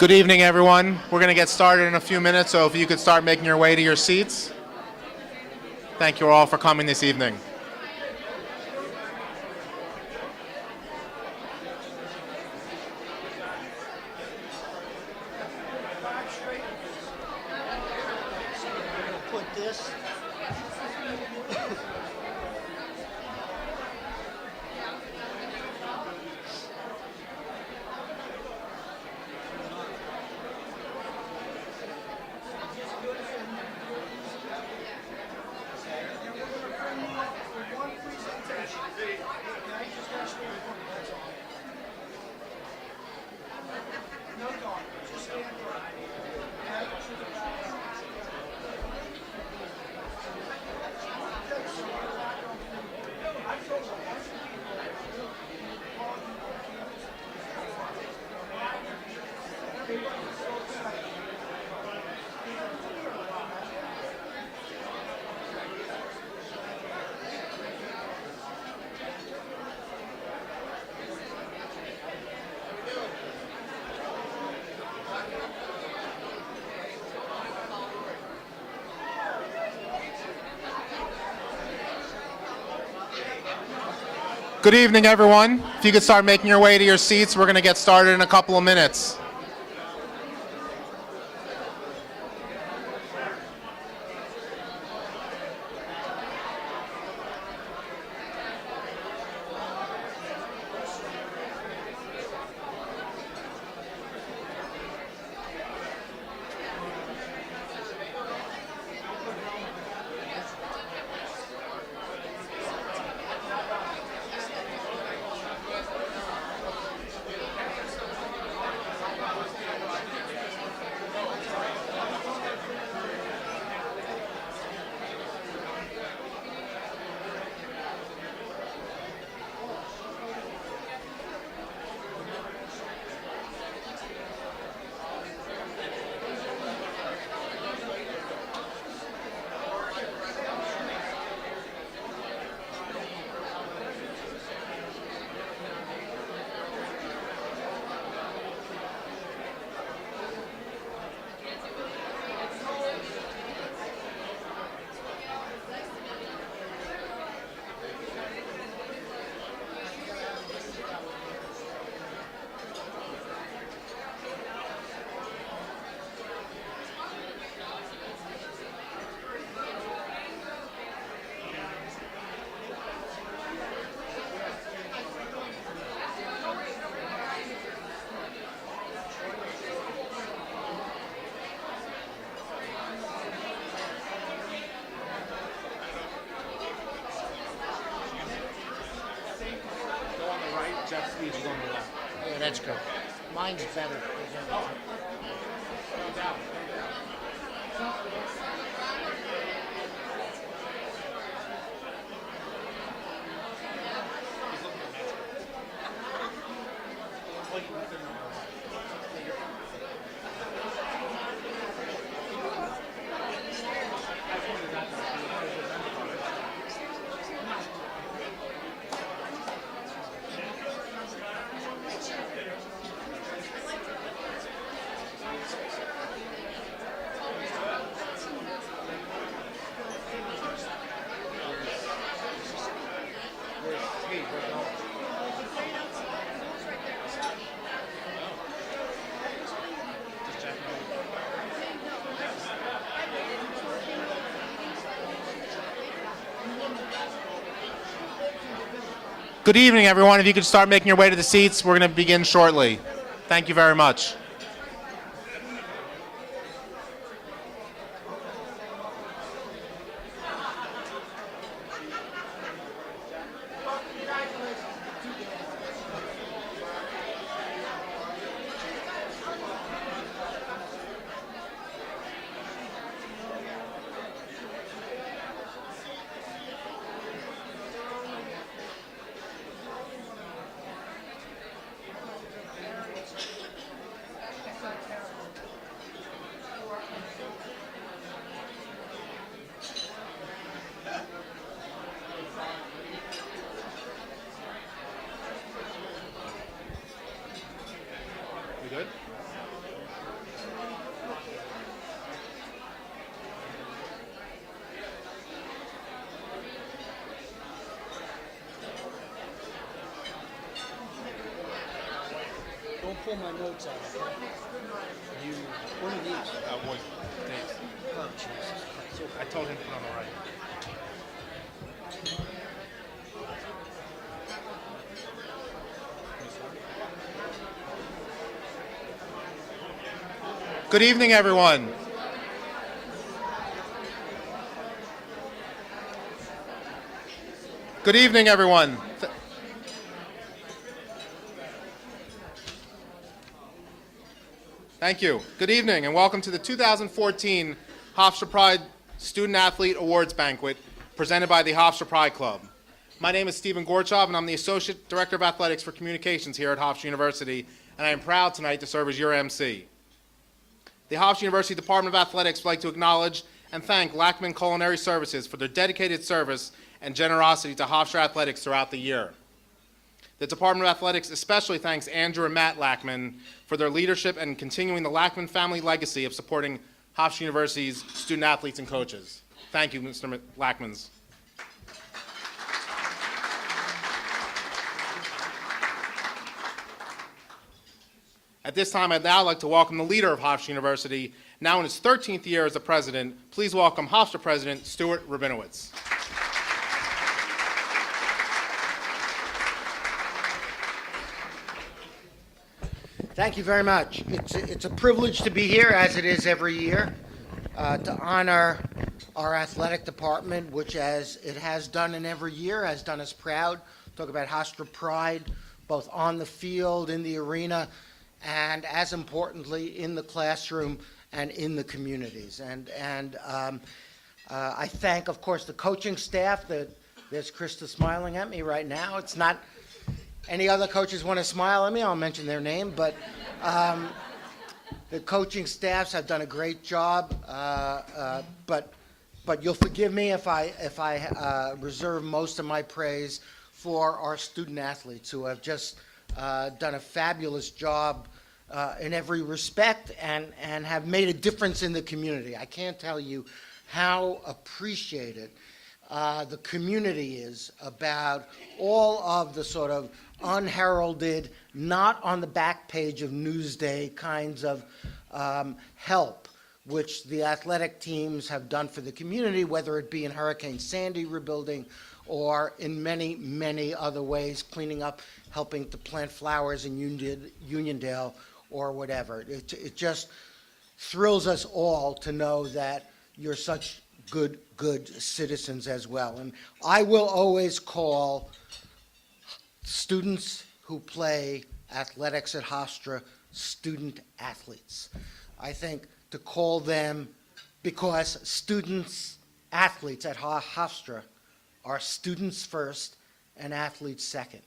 Good evening, everyone. We're going to get started in a few minutes, so if you could start making your way to your seats. Thank you all for coming this evening. Put this. Good evening, everyone. If you could start making your way to your seats, we're going to get started in a couple of minutes. Yeah, that's good. Mine's better. Good evening, everyone. If you could start making your way to the seats, we're going to begin shortly. Thank you very much. You good? Don't pull my notes out, okay? You, what are these? One, thanks. Oh, Jesus Christ. I told him to put on the right. Good evening, everyone. Good evening, everyone. Thank you. Good evening, and welcome to the 2014 Hofstra Pride Student Athlete Awards Banquet presented by the Hofstra Pride Club. My name is Stephen Gorchov, and I'm the Associate Director of Athletics for Communications here at Hofstra University, and I am proud tonight to serve as your MC. The Hofstra University Department of Athletics would like to acknowledge and thank Lackman Culinary Services for their dedicated service and generosity to Hofstra Athletics throughout the year. The Department of Athletics especially thanks Andrew and Matt Lackman for their leadership and continuing the Lackman family legacy of supporting Hofstra University's student athletes and coaches. Thank you, Mr. Lackmans. At this time, I'd now like to welcome the leader of Hofstra University, now in his 13th year as the president. Please welcome Hofstra President Stuart Rabinowitz. Thank you very much. It's a privilege to be here, as it is every year, to honor our athletic department, which, as it has done in every year, has done us proud. Talk about Hofstra pride, both on the field, in the arena, and as importantly, in the classroom and in the communities. And I thank, of course, the coaching staff. There's Krista smiling at me right now. It's not any other coaches want to smile at me, I'll mention their name, but the coaching staffs have done a great job. But you'll forgive me if I reserve most of my praise for our student athletes who have just done a fabulous job in every respect and have made a difference in the community. I can't tell you how appreciated the community is about all of the sort of unheralded, not on the back page of Newsday kinds of help which the athletic teams have done for the community, whether it be in Hurricane Sandy rebuilding or in many, many other ways, cleaning up, helping to plant flowers in Uniondale or whatever. It just thrills us all to know that you're such good citizens as well. And I will always call students who play athletics at Hofstra student athletes. I think to call them, because students, athletes at Hofstra are students first and athletes second.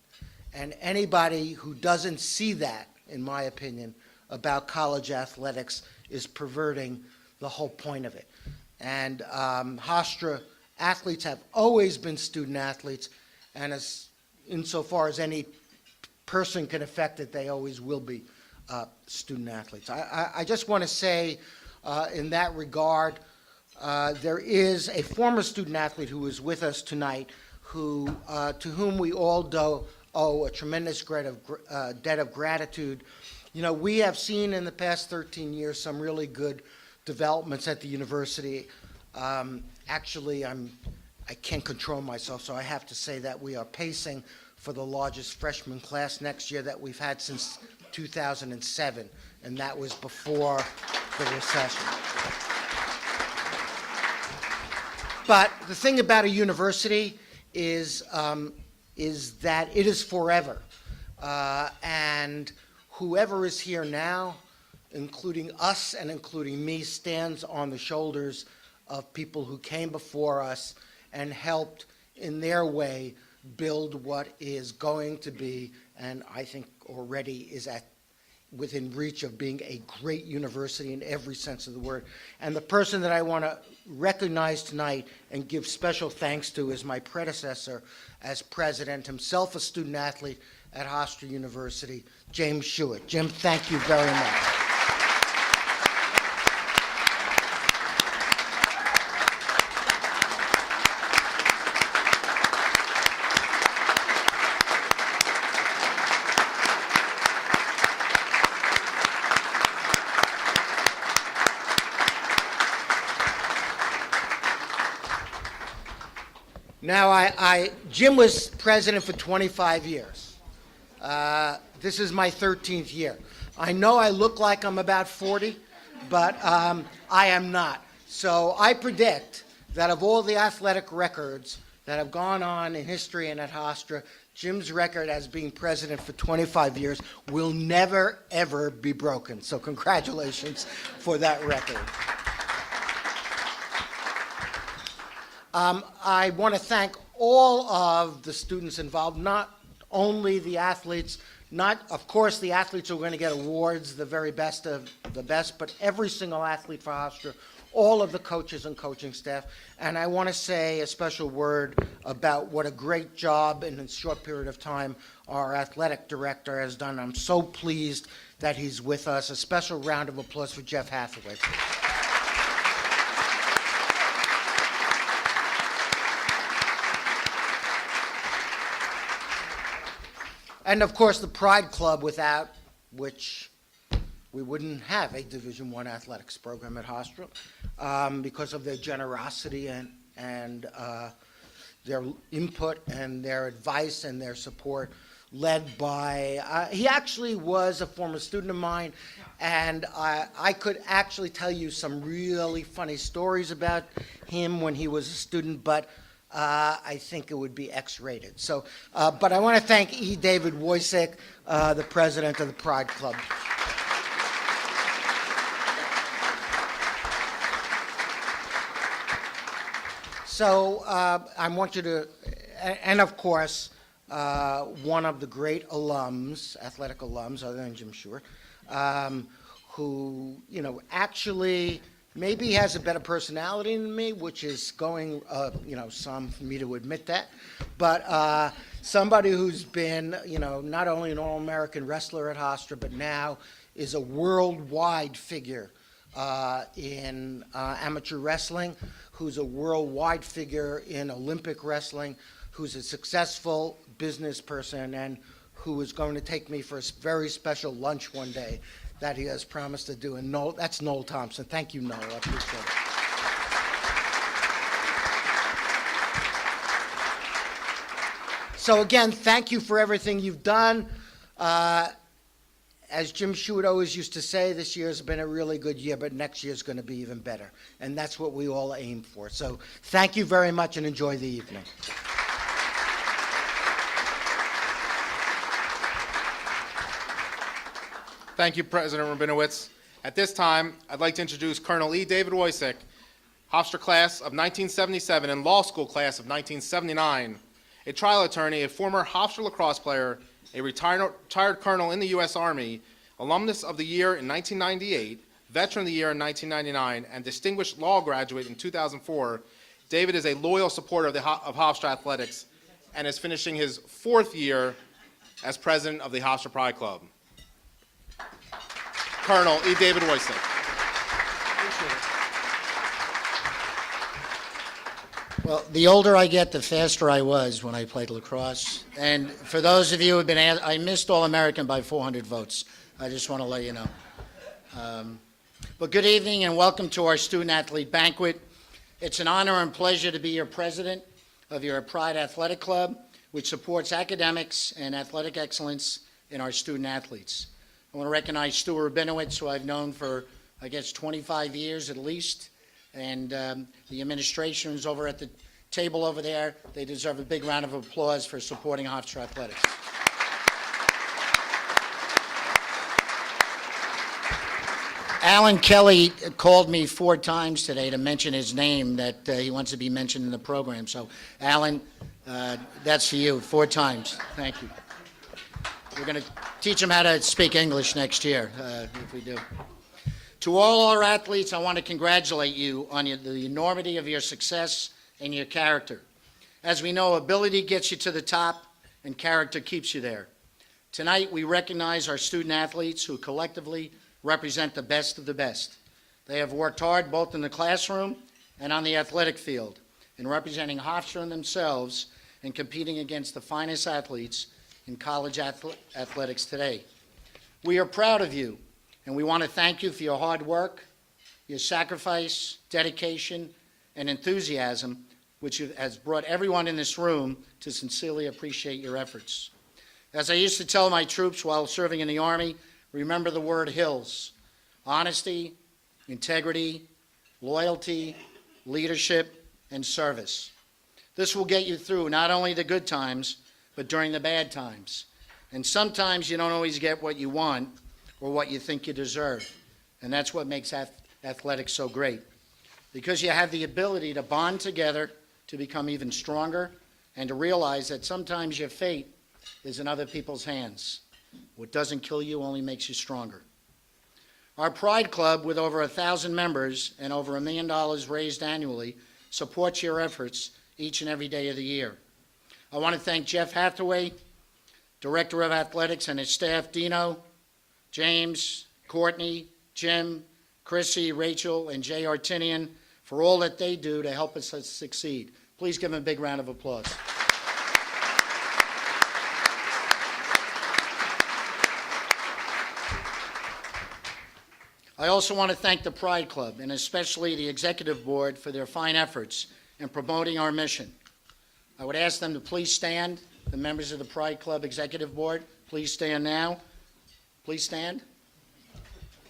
And anybody who doesn't see that, in my opinion, about college athletics is perverting the whole point of it. And Hofstra athletes have always been student athletes, and as insofar as any person can affect it, they always will be student athletes. I just want to say in that regard, there is a former student athlete who is with us tonight who, to whom we all owe a tremendous debt of gratitude. You know, we have seen in the past 13 years some really good developments at the university. Actually, I can't control myself, so I have to say that we are pacing for the largest freshman class next year that we've had since 2007, and that was before the recession. But the thing about a university is that it is forever, and whoever is here now, including us and including me, stands on the shoulders of people who came before us and helped in their way build what is going to be, and I think already is within reach of being a great university in every sense of the word. And the person that I want to recognize tonight and give special thanks to is my predecessor as president, himself a student athlete at Hofstra University, James Schuett. Jim, thank you very much. Now, Jim was president for 25 years. This is my 13th year. I know I look like I'm about 40, but I am not. So I predict that of all the athletic records that have gone on in history and at Hofstra, Jim's record as being president for 25 years will never, ever be broken. So congratulations for that record. I want to thank all of the students involved, not only the athletes, of course, the athletes are going to get awards, the very best of the best, but every single athlete for Hofstra, all of the coaches and coaching staff. And I want to say a special word about what a great job in a short period of time our athletic director has done. I'm so pleased that he's with us. A special round of applause for Jeff Hathaway. And of course, the Pride Club, without which we wouldn't have a Division I athletics program at Hofstra, because of their generosity and their input and their advice and their support, led by, he actually was a former student of mine, and I could actually tell you some really funny stories about him when he was a student, but I think it would be X-rated. So, but I want to thank E. David Wojcik, the president of the Pride Club. So I want you to, and of course, one of the great alums, athletic alums, other than Jim Short, who, actually maybe has a better personality than me, which is going, some for me to admit that, but somebody who's been, not only an All-American wrestler at Hofstra, but now is a worldwide figure in amateur wrestling, who's a worldwide figure in Olympic wrestling, who's a successful business person, and who is going to take me for a very special lunch one day that he has promised to do. And that's Noel Thompson. Thank you, Noel. I appreciate it. So again, thank you for everything you've done. As Jim Shute always used to say, this year's been a really good year, but next year's going to be even better. And that's what we all aim for. So thank you very much and enjoy the evening. Thank you, President Rabinowitz. At this time, I'd like to introduce Colonel E. David Wojcik, Hofstra class of 1977 and law school class of 1979, a trial attorney, a former Hofstra lacrosse player, a retired colonel in the U.S. Army, alumnus of the year in 1998, veteran of the year in 1999, and distinguished law graduate in 2004. David is a loyal supporter of Hofstra athletics and is finishing his 4th year as president of the Hofstra Pride Club. Colonel E. David Wojcik. Well, the older I get, the faster I was when I played lacrosse. And for those of you who have been asked, I missed All-American by 400 votes. I just want to let you know. But good evening and welcome to our student-athlete banquet. It's an honor and pleasure to be your president of your Pride Athletic Club, which supports academics and athletic excellence in our student-athletes. I want to recognize Stuart Rabinowitz, who I've known for, I guess, 25 years at least, and the administration is over at the table over there. They deserve a big round of applause for supporting Hofstra athletics. Alan Kelly called me 4 times today to mention his name, that he wants to be mentioned in the program. So, Alan, that's for you, 4 times. Thank you. We're going to teach him how to speak English next year, if we do. To all our athletes, I want to congratulate you on the enormity of your success and your character. As we know, ability gets you to the top and character keeps you there. Tonight, we recognize our student athletes who collectively represent the best of the best. They have worked hard both in the classroom and on the athletic field in representing Hofstra and themselves and competing against the finest athletes in college athletics today. We are proud of you, and we want to thank you for your hard work, your sacrifice, dedication, and enthusiasm which has brought everyone in this room to sincerely appreciate your efforts. As I used to tell my troops while serving in the Army, remember the word HILLS: honesty, integrity, loyalty, leadership, and service. This will get you through not only the good times, but during the bad times. And sometimes you don't always get what you want or what you think you deserve. And that's what makes athletics so great. Because you have the ability to bond together, to become even stronger, and to realize that sometimes your fate is in other people's hands. What doesn't kill you only makes you stronger. Our Pride Club, with over 1,000 members and over $1 million raised annually, supports your efforts each and every day of the year. I want to thank Jeff Hathaway, Director of Athletics, and his staff, Dino, James, Courtney, Jim, Chrissy, Rachel, and Jay Artinian, for all that they do to help us succeed. Please give them a big round of applause. I also want to thank the Pride Club, and especially the Executive Board, for their fine efforts in promoting our mission. I would ask them to please stand. The members of the Pride Club Executive Board, please stand now. Please stand.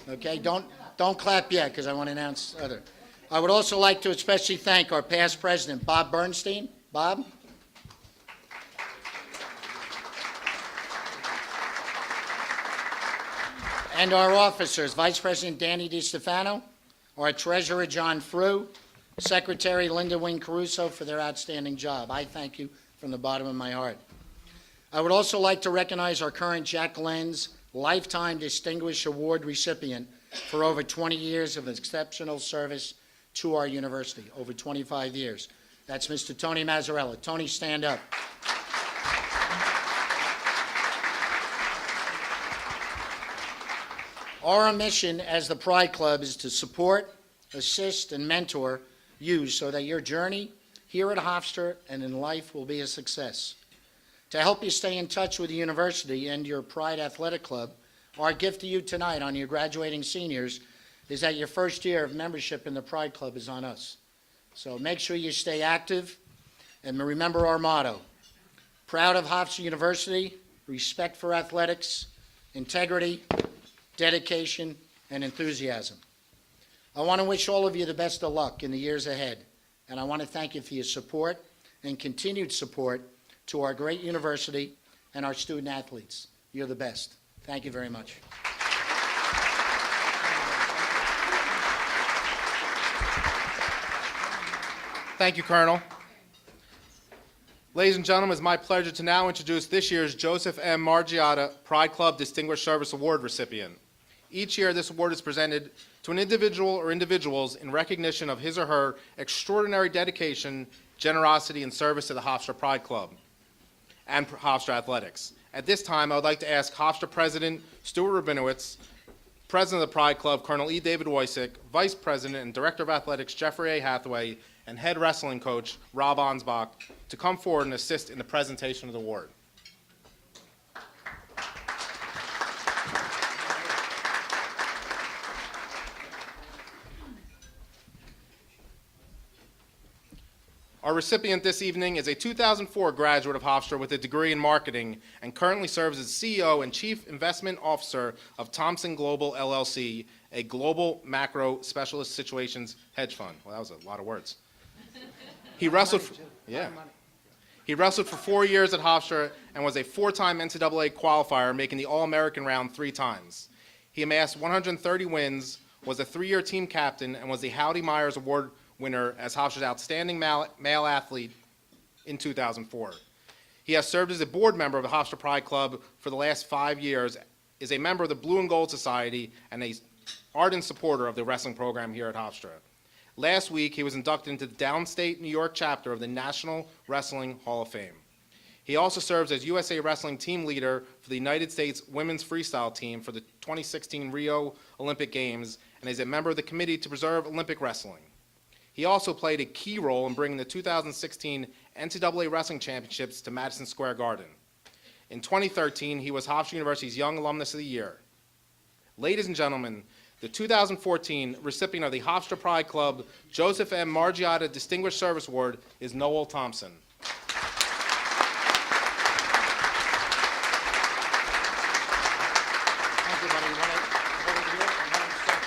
Okay, don't clap yet, because I want to announce other. I would also like to especially thank our past president, Bob Bernstein. Bob? And our officers, Vice President Danny DiStefano, our Treasurer John Frew, Secretary Linda Wing Caruso, for their outstanding job. I thank you from the bottom of my heart. I would also like to recognize our current Jack Lenz Lifetime Distinguished Award recipient for over 20 years of exceptional service to our university, over 25 years. That's Mr. Tony Mazzarella. Tony, stand up. Our mission as the Pride Club is to support, assist, and mentor you so that your journey here at Hofstra and in life will be a success. To help you stay in touch with the university and your Pride Athletic Club, our gift to you tonight on your graduating seniors is that your first year of membership in the Pride Club is on us. So make sure you stay active and remember our motto: proud of Hofstra University, respect for athletics, integrity, dedication, and enthusiasm. I want to wish all of you the best of luck in the years ahead, and I want to thank you for your support and continued support to our great university and our student athletes. You're the best. Thank you very much. Thank you, Colonel. Ladies and gentlemen, it's my pleasure to now introduce this year's Joseph M. Margiotta Pride Club Distinguished Service Award recipient. Each year, this award is presented to an individual or individuals in recognition of his or her extraordinary dedication, generosity, and service to the Hofstra Pride Club and Hofstra Athletics. At this time, I would like to ask Hofstra President Stuart Rabinowitz, President of the Pride Club Colonel E. David Wysick, Vice President and Director of Athletics Jeffrey A. Hathaway, and Head Wrestling Coach Rob Ansbach to come forward and assist in the presentation of the award. Our recipient this evening is a 2004 graduate of Hofstra with a degree in marketing and currently serves as CEO and Chief Investment Officer of Thompson Global LLC, a global macro specialist situations hedge fund. Well, that was a lot of words. He wrestled for 4 years at Hofstra and was a four-time NCAA qualifier, making the All-American round 3 times. He amassed 130 wins, was a 3-year team captain, and was the Howdy Myers Award winner as Hofstra's outstanding male athlete in 2004. He has served as a board member of the Hofstra Pride Club for the last 5 years, is a member of the Blue and Gold Society, and an ardent supporter of the wrestling program here at Hofstra. Last week, he was inducted into the Downstate, New York chapter of the National Wrestling Hall of Fame. He also serves as USA Wrestling team leader for the United States women's freestyle team for the 2016 Rio Olympic Games, and is a member of the Committee to Preserve Olympic Wrestling. He also played a key role in bringing the 2016 NCAA Wrestling Championships to Madison Square Garden. In 2013, he was Hofstra University's Young Alumnus of the Year. Ladies and gentlemen, The 2014 recipient of the Hofstra Pride Club Joseph M. Margiotta Distinguished Service Award is Noel Thompson. Thank you, buddy. You want to hold it here? And let him start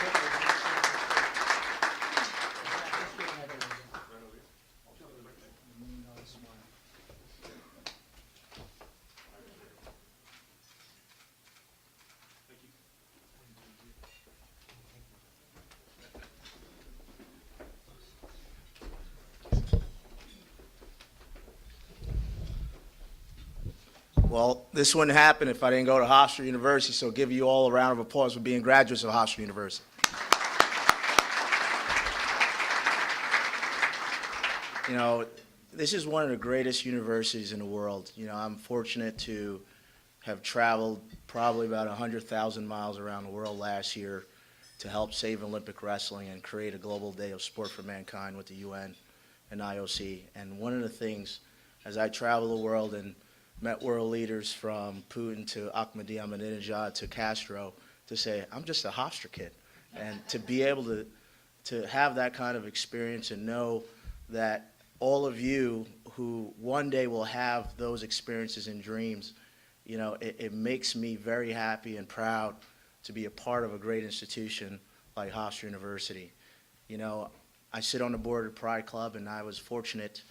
Well, this wouldn't happen if I didn't go to Hofstra University, so give you all a round of applause for being graduates of Hofstra University. You know, this is one of the greatest universities in the world. You know, I'm fortunate to have traveled probably about 100,000 miles around the world last year to help save Olympic wrestling and create a global day of sport for mankind with the UN and IOC. And one of the things, as I travel the world and met world leaders from Putin to Ahmadinejad to Castro, to say, I'm just a Hofstra kid. And to be able to have that kind of experience and know that all of you who one day will have those experiences and dreams, you know, it makes me very happy and proud to be a part of a great institution like Hofstra University. You know, I sit on the board of the Pride Club, and I was fortunate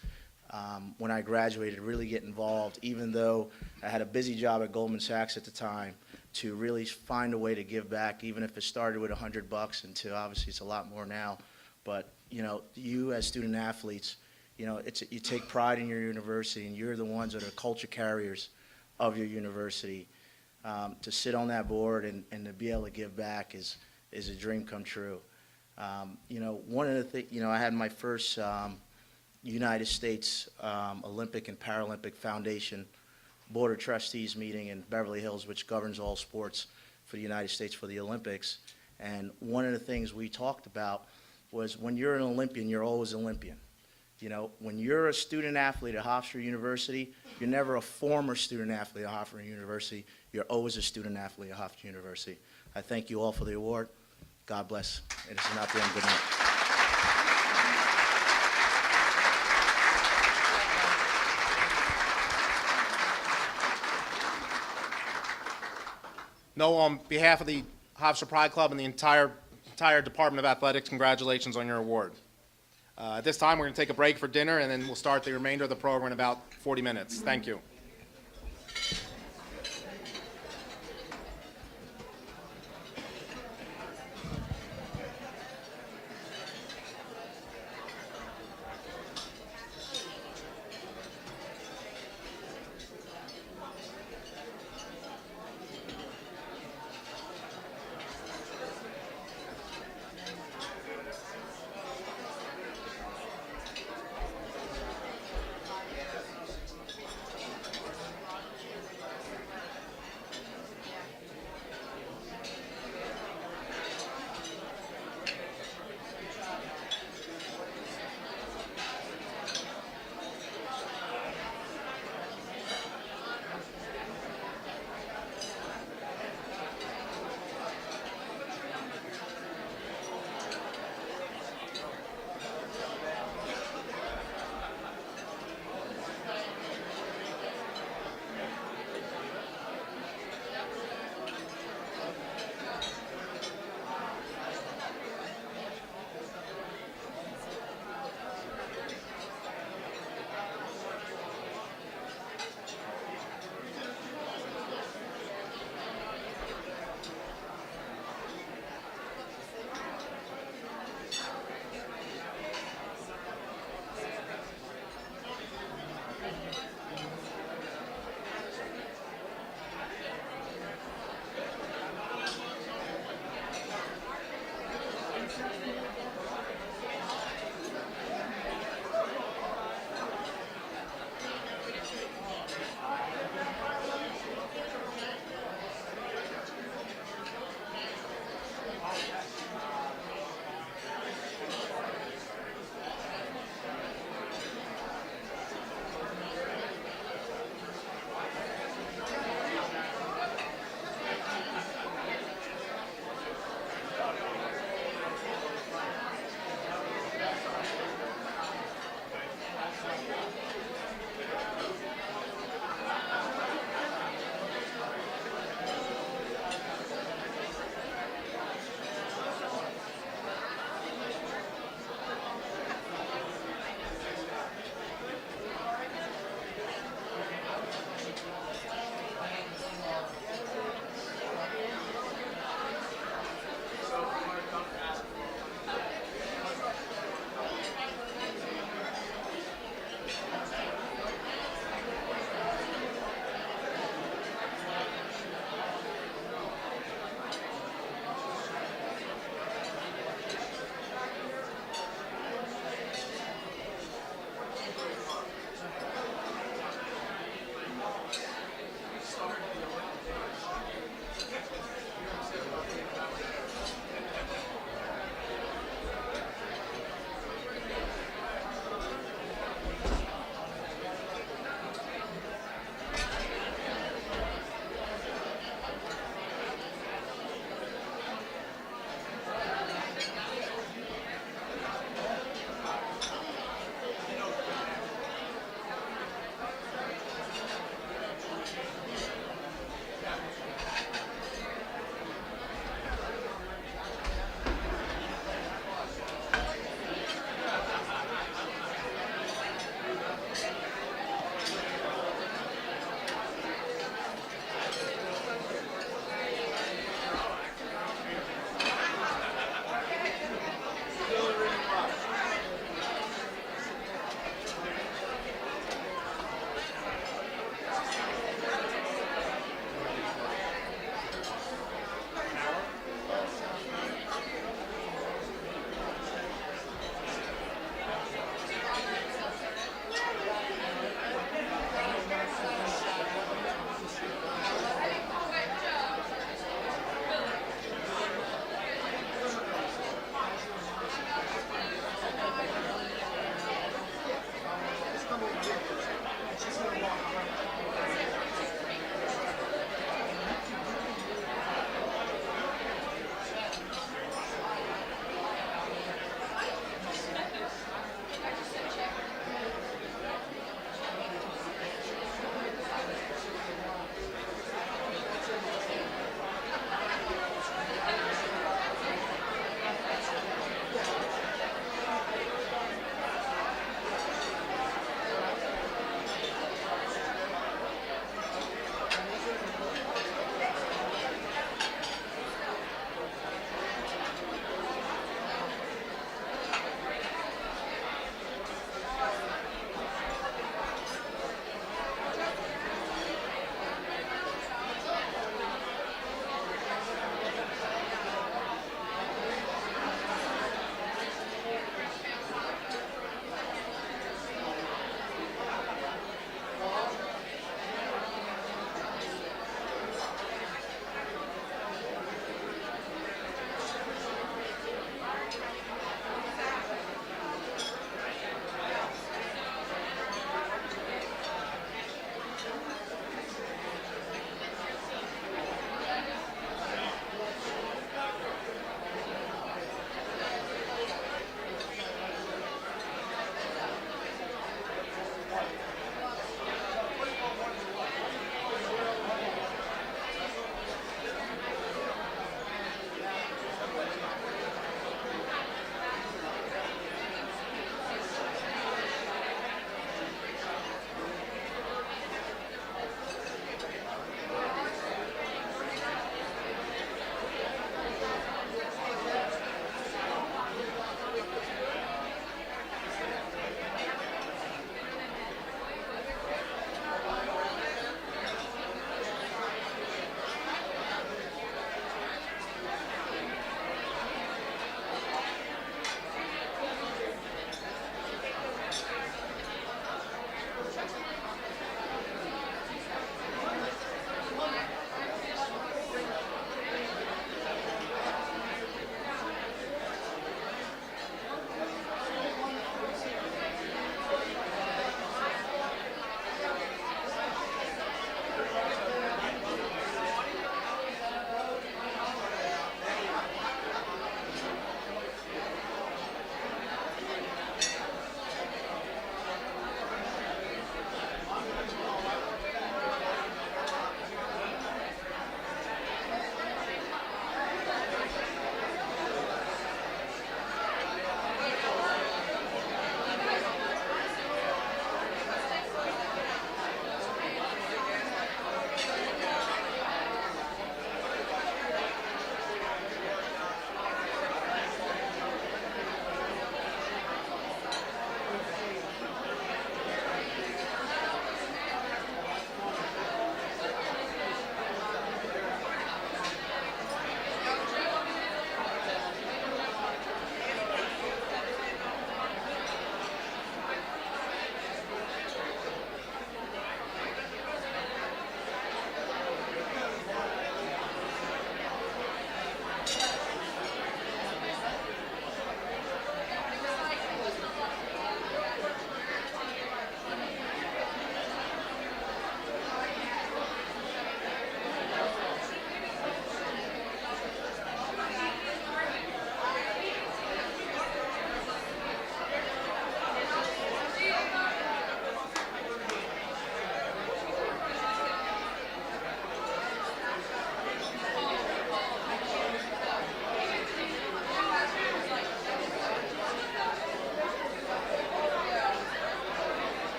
when I graduated to really get involved, even though I had a busy job at Goldman Sachs at the time, to really find a way to give back, even if it started with $100 and to obviously it's a lot more now. But, you know, you as student athletes, you know, you take pride in your university, and you're the ones that are culture carriers of your university. To sit on that board and to be able to give back is a dream come true. You know, one of the things, you know, I had my first United States Olympic and Paralympic Foundation Board of Trustees meeting in Beverly Hills, which governs all sports for the United States for the Olympics. And one of the things we talked about was, when you're an Olympian, you're always an Olympian. You know, when you're a student athlete at Hofstra University, you're never a former student athlete at Hofstra University. You're always a student athlete at Hofstra University. I thank you all for the award. God bless. It is not the end. Good night. No, on behalf of the Hofstra Pride Club and the entire Department of Athletics, congratulations on your award. At this time, we're going to take a break for dinner, and then we'll start the remainder of the program in about 40 minutes. Thank you.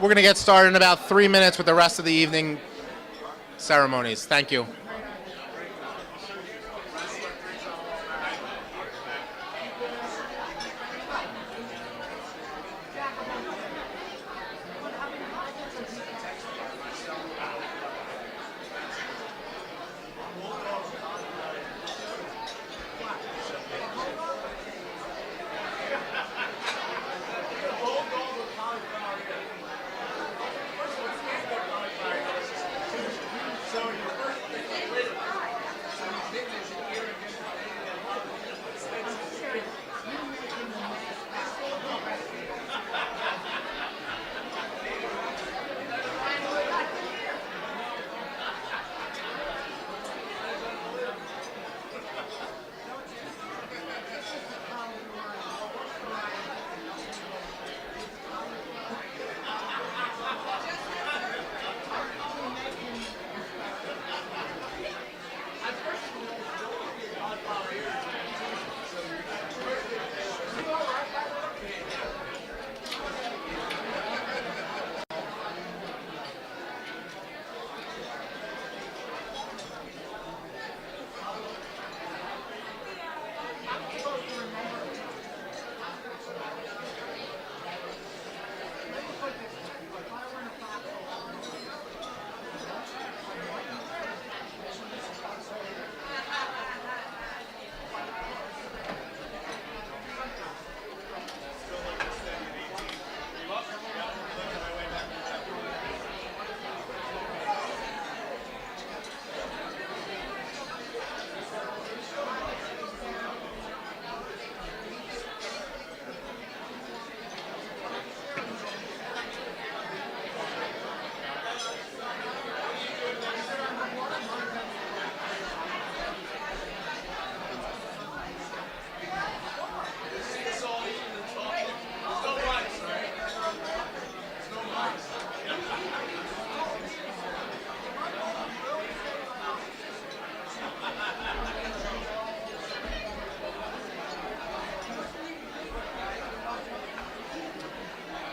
We're going to get started in about 3 minutes with the rest of the evening ceremonies. Thank you.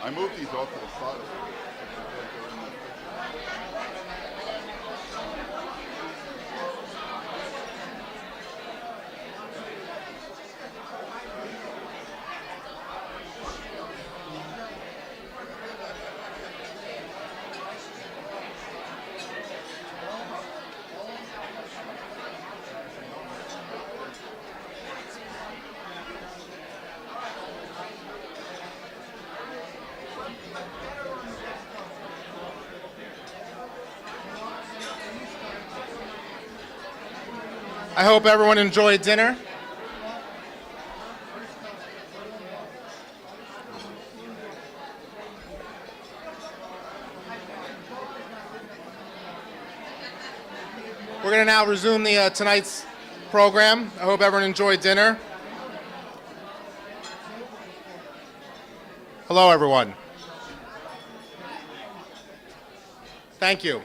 I moved these off to the side. I hope everyone enjoyed dinner. We're going to now resume tonight's program. I hope everyone enjoyed dinner. Hello, everyone. Thank you.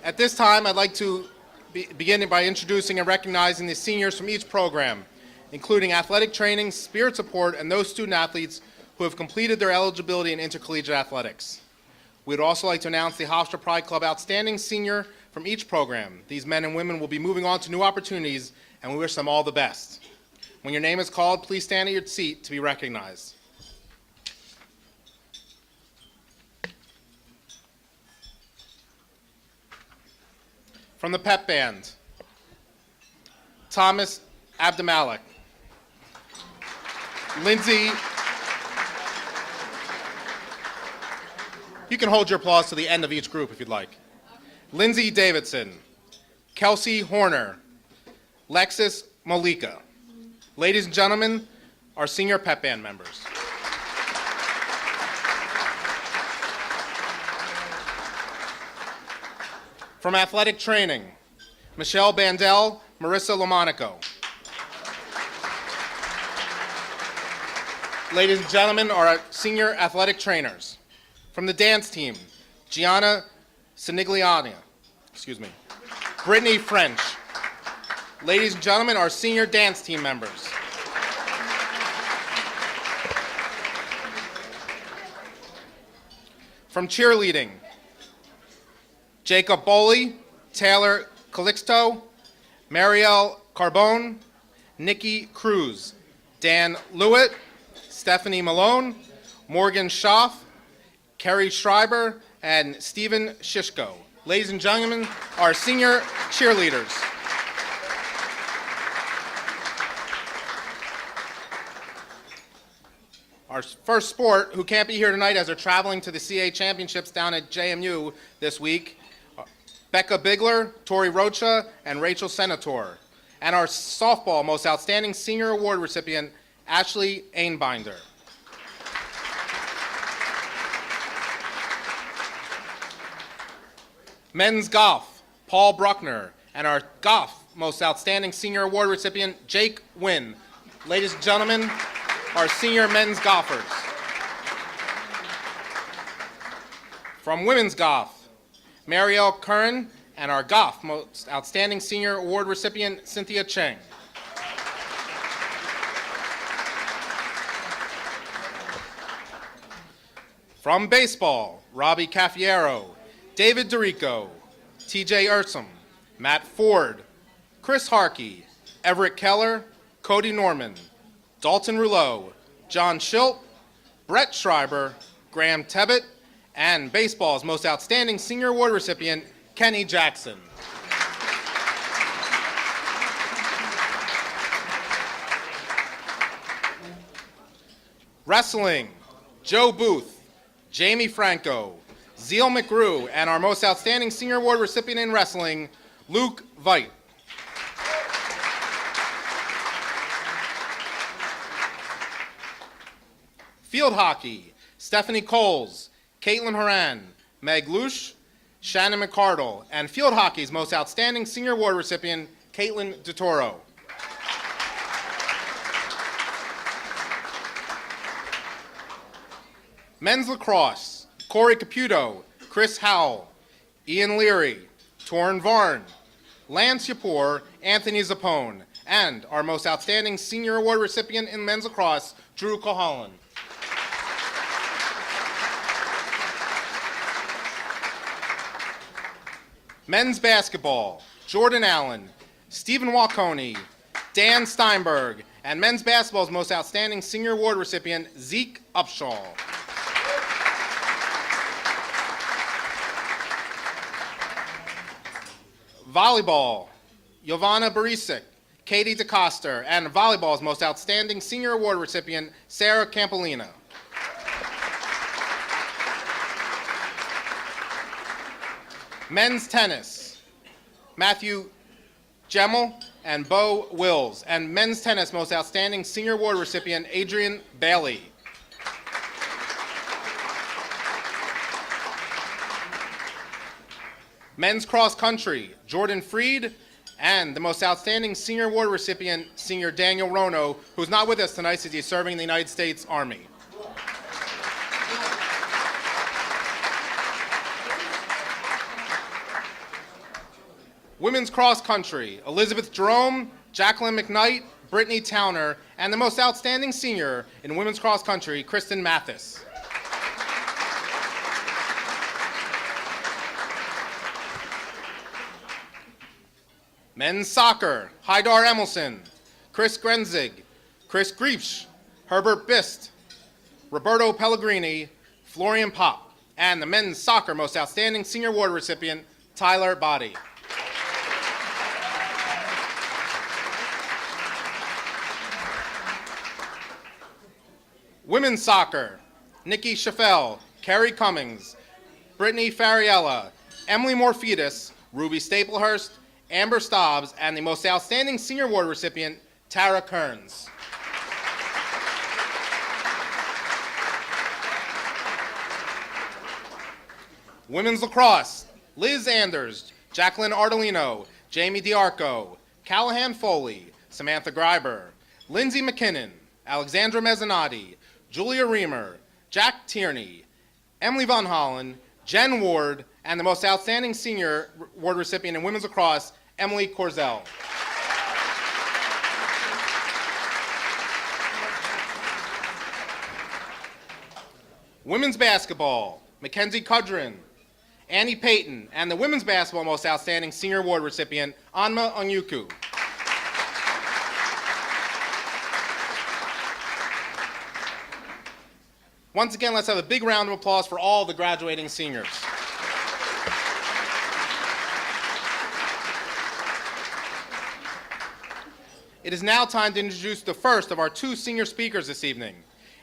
At this time, I'd like to begin by introducing and recognizing the seniors from each program, including athletic training, spirit support, and those student athletes who have completed their eligibility in intercollegiate athletics. We'd also like to announce the Hofstra Pride Club Outstanding Senior from each program. These men and women will be moving on to new opportunities, and we wish them all the best. When your name is called, please stand at your seat to be recognized. From the pep band, Thomas Abdamalik, Lindsay, you can hold your applause to the end of each group if you'd like. Lindsay Davidson, Kelsey Horner, Lexus Molika. Ladies and gentlemen, our senior pep band members. From athletic training, Michelle Bandel, Marissa Lomonico. Ladies and gentlemen, our senior athletic trainers. From the dance team, Gianna Sinigliani, Brittany French. Ladies and gentlemen, our senior dance team members. From cheerleading, Jacob Boley, Taylor Calixto, Marielle Carbone, Nikki Cruz, Dan Lewitt, Stephanie Malone, Morgan Schaff, Kerry Schreiber, and Stephen Shishko. Ladies and gentlemen, our senior cheerleaders. Our first sport, who can't be here tonight as they're traveling to the CA Championships down at JMU this week, Becca Bigler, Tori Rocha, and Rachel Senator. And our softball Most Outstanding Senior Award recipient, Ashley Einbinder. Men's golf, Paul Bruckner, and our golf Most Outstanding Senior Award recipient, Jake Wynn. Ladies and gentlemen, our senior men's golfers. From women's golf, Marielle Curran, and our golf Most Outstanding Senior Award recipient, Cynthia Cheng. From baseball, Robbie Caffiero, David DeRico, TJ Ursum, Matt Ford, Chris Harkey, Everett Keller, Cody Norman, Dalton Rouleau, John Schilt, Brett Schreiber, Graham Tebbett, and baseball's Most Outstanding Senior Award recipient, Kenny Jackson. Wrestling, Joe Booth, Jamie Franco, Zeal McGrew, and our Most Outstanding Senior Award recipient in wrestling, Luke Veit. Field hockey, Stephanie Coles, Caitlin Horan, Meg Lush, Shannon McCardle, and field hockey's Most Outstanding Senior Award recipient, Caitlin DeToro. Men's lacrosse, Corey Caputo, Chris Howell, Ian Leary, Torrin Varn, Lance Yapor, Anthony Zappone, and our Most Outstanding Senior Award recipient in men's lacrosse, Drew Cohalan. Men's basketball, Jordan Allen, Stephen Walcone, Dan Steinberg, and men's basketball's Most Outstanding Senior Award recipient, Zeke Upshaw. Volleyball, Giovanna Barisic, Katie DeCoster, and volleyball's Most Outstanding Senior Award recipient, Sarah Campolina. Men's tennis, Matthew Gemmel and Bo Wills, and men's tennis Most Outstanding Senior Award recipient, Adrian Bailey. Men's cross country, Jordan Freed, and the Most Outstanding Senior Award recipient, Senior Daniel Rono, who's not with us tonight since he's serving in the United States Army. Women's cross country, Elizabeth Jerome, Jacqueline McKnight, Brittany Towner, and the Most Outstanding Senior in women's cross country, Kristen Mathis. Men's soccer, Haidar Emelson, Chris Grenzig, Chris Griepsch, Herbert Bist, Roberto Pellegrini, Florian Pop, and the men's soccer Most Outstanding Senior Award recipient, Tyler Body. Women's soccer, Nikki Schaffel, Carrie Cummings, Brittany Fariella, Emily Morfidis, Ruby Staplehurst, Amber Stobbs, and the Most Outstanding Senior Award recipient, Tara Kearns. Women's lacrosse, Liz Anders, Jacqueline Ardolino, Jamie DiArco, Callahan Foley, Samantha Greiber, Lindsay McKinnon, Alexandra Mezzanotti, Julia Reamer, Jack Tierney, Emily Von Hollen, Jen Ward, and the Most Outstanding Senior Award recipient in women's lacrosse, Emily Korzell. Women's basketball, Mackenzie Kudrin, Annie Payton, and the Women's Basketball Most Outstanding Senior Award recipient, Anma Onyuku. Once again, let's have a big round of applause for all the graduating seniors. It is now time to introduce the first of our two senior speakers this evening.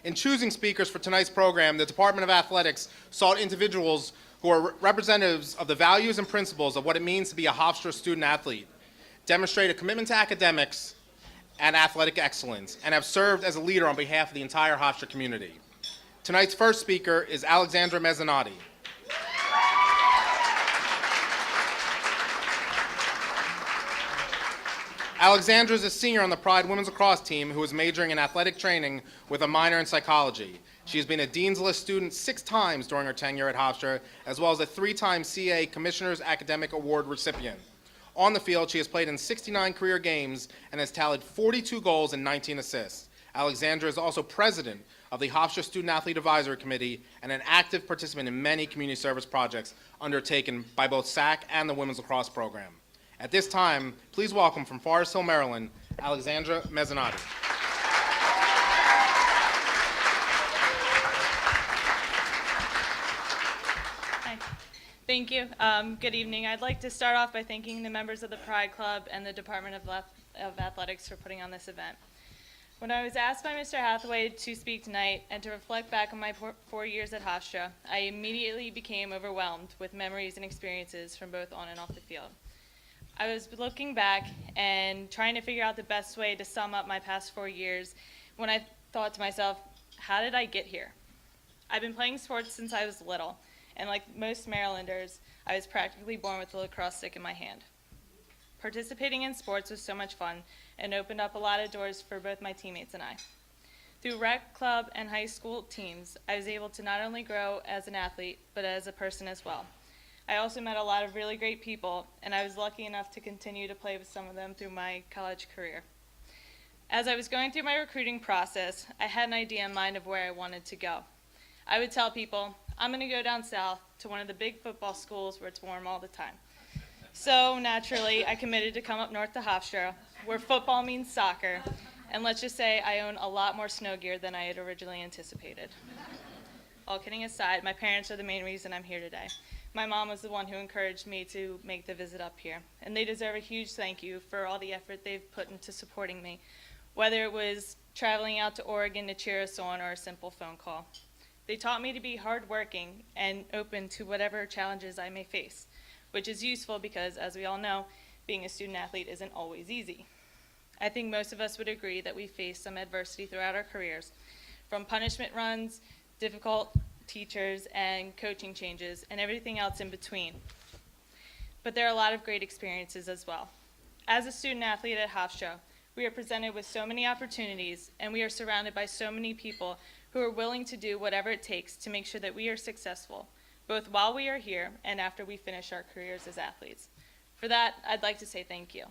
In choosing speakers for tonight's program, the Department of Athletics sought individuals who are representatives of the values and principles of what it means to be a Hofstra student athlete, demonstrate a commitment to academics and athletic excellence, and have served as a leader on behalf of the entire Hofstra community. Tonight's first speaker is Alexandra Mezzanotte. Alexandra is a senior on the Pride Women's Lacrosse team who is majoring in athletic training with a minor in psychology. She has been a Dean's List student 6 times during her tenure at Hofstra, as well as a 3-time CA Commissioner's Academic Award recipient. On the field, she has played in 69 career games and has tallied 42 goals and 19 assists. Alexandra is also president of the Hofstra Student Athlete Advisory Committee and an active participant in many community service projects undertaken by both SAC and the Women's Lacrosse Program. At this time, please welcome from Forest Hill, Maryland, Alexandra Mezzanotte. Hi. Thank you. Good evening. I'd like to start off by thanking the members of the Pride Club and the Department of Athletics for putting on this event. When I was asked by Mr. Hathaway to speak tonight and to reflect back on my 4 years at Hofstra, I immediately became overwhelmed with memories and experiences from both on and off the field. I was looking back and trying to figure out the best way to sum up my past 4 years when I thought to myself, how did I get here? I've been playing sports since I was little, and like most Marylanders, I was practically born with a lacrosse stick in my hand. Participating in sports was so much fun and opened up a lot of doors for both my teammates and I. Through rec club and high school teams, I was able to not only grow as an athlete, but as a person as well. I also met a lot of really great people, and I was lucky enough to continue to play with some of them through my college career. As I was going through my recruiting process, I had an idea in mind of where I wanted to go. I would tell people, I'm going to go down south to one of the big football schools where it's warm all the time. So naturally, I committed to come up north to Hofstra, where football means soccer, and let's just say I own a lot more snow gear than I had originally anticipated. All kidding aside, my parents are the main reason I'm here today. My mom was the one who encouraged me to make the visit up here, and they deserve a huge thank you for all the effort they've put into supporting me, whether it was traveling out to Oregon to cheer us on or a simple phone call. They taught me to be hardworking and open to whatever challenges I may face, which is useful because, as we all know, being a student athlete isn't always easy. I think most of us would agree that we face some adversity throughout our careers, from punishment runs, difficult teachers, and coaching changes, and everything else in between. But there are a lot of great experiences as well. As a student athlete at Hofstra, we are presented with so many opportunities, and we are surrounded by so many people who are willing to do whatever it takes to make sure that we are successful, both while we are here and after we finish our careers as athletes. For that, I'd like to say thank you.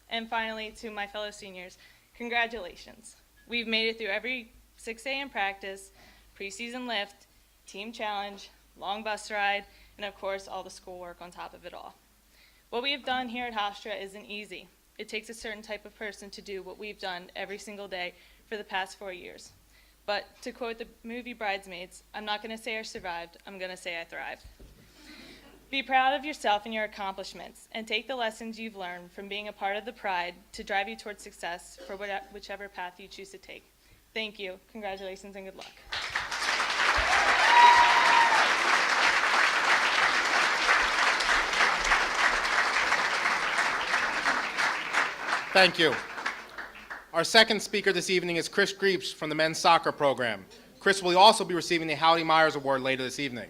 And finally, to my fellow seniors, congratulations. We've made it through every 6 a.m. practice, preseason lift, team challenge, long bus ride, and of course, all the schoolwork on top of it all. What we have done here at Hofstra isn't easy. It takes a certain type of person to do what we've done every single day for the past 4 years. But to quote the movie Bridesmaids, I'm not going to say I survived, I'm going to say I thrived. Be proud of yourself and your accomplishments, and take the lessons you've learned from being a part of the Pride to drive you towards success for whichever path you choose to take. Thank you, congratulations, and good luck. Thank you. Our second speaker this evening is Chris Greeps from the men's soccer program. Chris will also be receiving the Howdy Myers Award later this evening.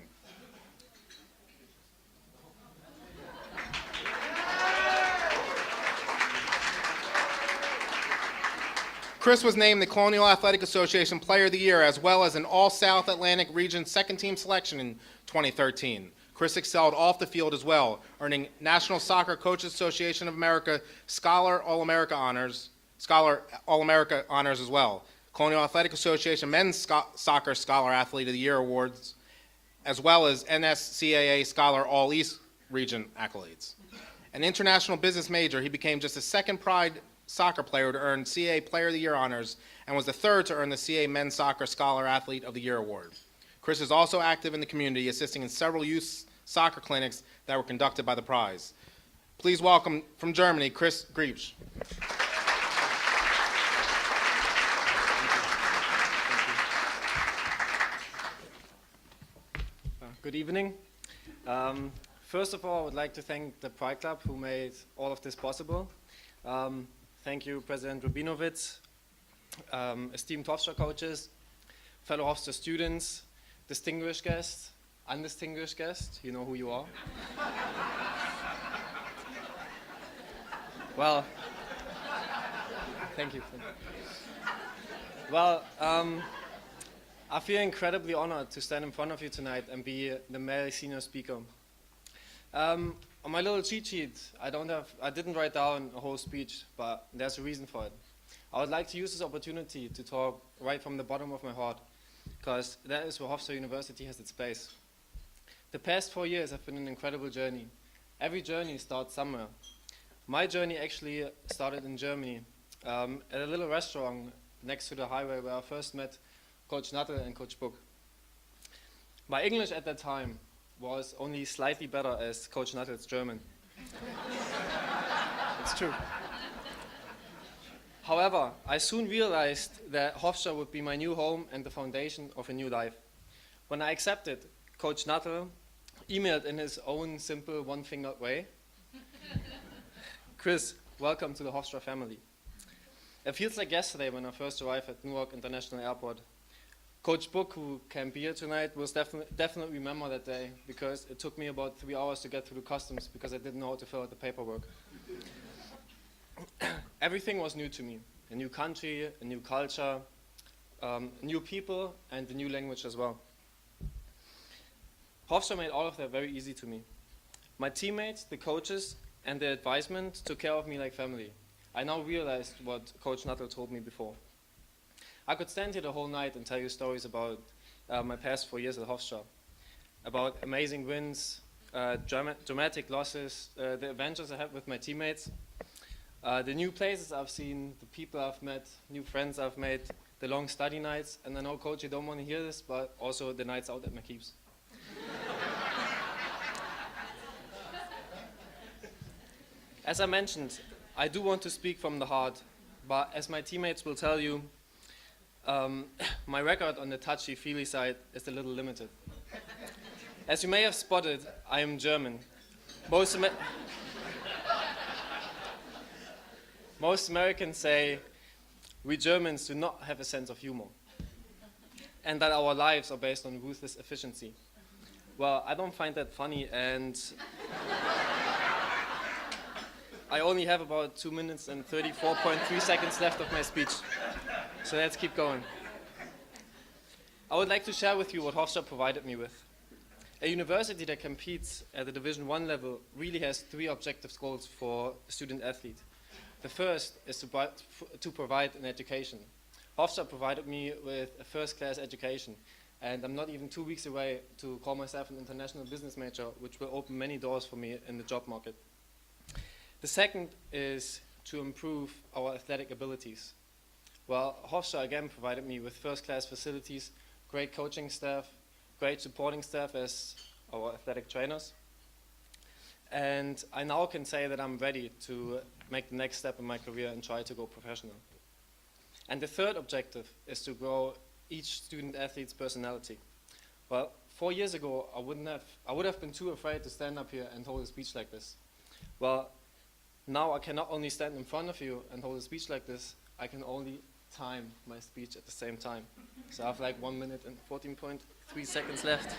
Chris was named the Colonial Athletic Association Player of the Year, as well as an All-South Atlantic Region second-team selection in 2013. Chris excelled off the field as well, earning National Soccer Coaches Association of America Scholar All-America honors as well, Colonial Athletic Association Men's Soccer Scholar Athlete of the Year awards, as well as NSCAA Scholar All-East Region accolades. An international business major, he became just the second Pride soccer player to earn CAA Player of the Year honors and was the third to earn the CAA Men's Soccer Scholar Athlete of the Year award. Chris is also active in the community, assisting in several youth soccer clinics that were conducted by the prize. Please welcome from Germany, Chris Griebsch. Good evening. First of all, I would like to thank the Pride Club who made all of this possible. Thank you, President Rubinowitz, esteemed Hofstra coaches, fellow Hofstra students, distinguished guests, undistinguished guests, you know who you are. Well, thank you. Well, I feel incredibly honored to stand in front of you tonight and be the male senior speaker. On my little cheat sheet, I didn't write down a whole speech, but there's a reason for it. I would like to use this opportunity to talk right from the bottom of my heart, because that is where Hofstra University has its place. The past 4 years have been an incredible journey. Every journey starts somewhere. My journey actually started in Germany, at a little restaurant next to the highway where I first met Coach Nuttall and Coach Book. My English at that time was only slightly better as Coach Nuttall's German. It's true. However, I soon realized that Hofstra would be my new home and the foundation of a new life. When I accepted, Coach Nuttall emailed in his own simple one-fingered way, "Chris, welcome to the Hofstra family." It feels like yesterday when I first arrived at Newark International Airport. Coach Book, who can be here tonight, will definitely remember that day, because it took me about 3 hours to get through the customs because I didn't know how to fill out the paperwork. Everything was new to me. A new country, a new culture, new people, and a new language as well. Hofstra made all of that very easy to me. My teammates, the coaches, and the advisement took care of me like family. I now realized what Coach Nuttall told me before. I could stand here the whole night and tell you stories about my past 4 years at Hofstra, about amazing wins, dramatic losses, the adventures I had with my teammates, the new places I've seen, the people I've met, new friends I've made, the long study nights, and I know, Coach, you don't want to hear this, but also the nights out at McKeeps. As I mentioned, I do want to speak from the heart, but as my teammates will tell you, my record on the touchy-feely side is a little limited. As you may have spotted, I am German. Most Americans say we Germans do not have a sense of humor, and that our lives are based on ruthless efficiency. Well, I don't find that funny, and I only have about 2 minutes and 34.3 seconds left of my speech. So let's keep going. I would like to share with you what Hofstra provided me with. A university that competes at the Division I level really has 3 objective goals for a student athlete. The first is to provide an education. Hofstra provided me with a first-class education, and I'm not even 2 weeks away to call myself an international business major, which will open many doors for me in the job market. The second is to improve our athletic abilities. Well, Hofstra again provided me with first-class facilities, great coaching staff, great supporting staff as our athletic trainers. And I now can say that I'm ready to make the next step in my career and try to go professional. And the third objective is to grow each student athlete's personality. Well, 4 years ago, I would have been too afraid to stand up here and hold a speech like this. Well, now I can not only stand in front of you and hold a speech like this, I can only time my speech at the same time. So I have like 1 minute and 14.3 seconds left.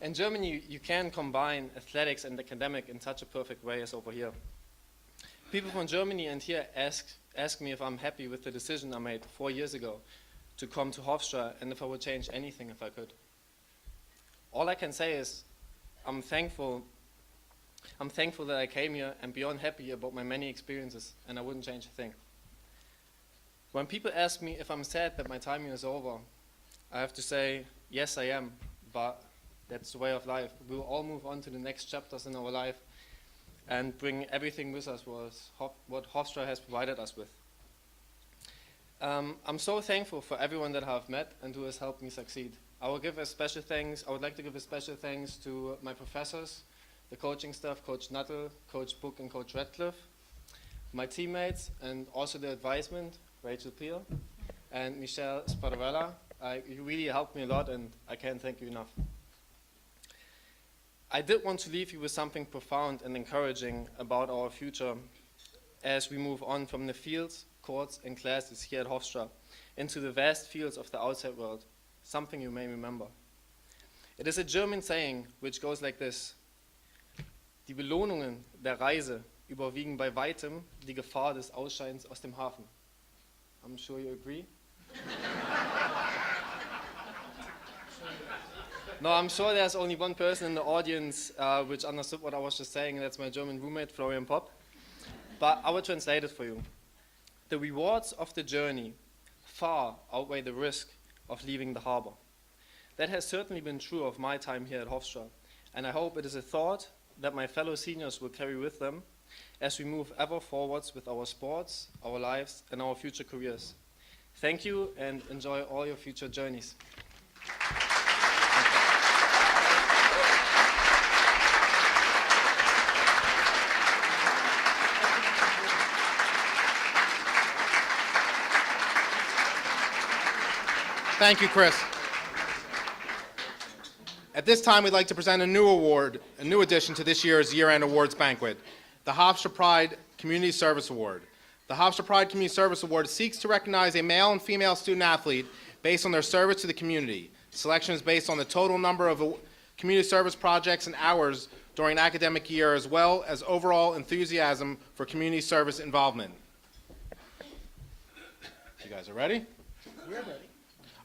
In Germany, you can combine athletics and academic in such a perfect way as over here. People from Germany and here ask me if I'm happy with the decision I made 4 years ago to come to Hofstra and if I would change anything if I could. All I can say is I'm thankful that I came here and beyond happy about my many experiences, and I wouldn't change a thing. When people ask me if I'm sad that my time here is over, I have to say, yes, I am, but that's the way of life. We'll all move on to the next chapters in our life and bring everything with us what Hofstra has provided us with. I'm so thankful for everyone that I've met and who has helped me succeed. I would like to give a special thanks to my professors, the coaching staff, Coach Nuttall, Coach Book, and Coach Radcliffe, my teammates, and also the advisement, Rachel Peel and Michelle Spadavella. You really helped me a lot, and I can't thank you enough. I did want to leave you with something profound and encouraging about our future as we move on from the fields, courts, and classes here at Hofstra into the vast fields of the outside world, something you may remember. It is a German saying which goes like this: Die Belohnungen der Reise überwiegen bei weitem die Gefahr des Ausscheidens aus dem Hafen. I'm sure you agree. No, I'm sure there's only one person in the audience which understood what I was just saying, and that's my German roommate, Florian Popp. But I will translate it for you. The rewards of the journey far outweigh the risk of leaving the harbor. That has certainly been true of my time here at Hofstra, and I hope it is a thought that my fellow seniors will carry with them as we move ever forwards with our sports, our lives, and our future careers. Thank you, and enjoy all your future journeys. Thank you, Chris. At this time, we'd like to present a new award, a new addition to this year's year-end awards banquet, the Hofstra Pride Community Service Award. The Hofstra Pride Community Service Award seeks to recognize a male and female student-athlete based on their service to the community. Selection is based on the total number of community service projects and hours during an academic year, as well as overall enthusiasm for community service involvement. You guys are ready? We're ready.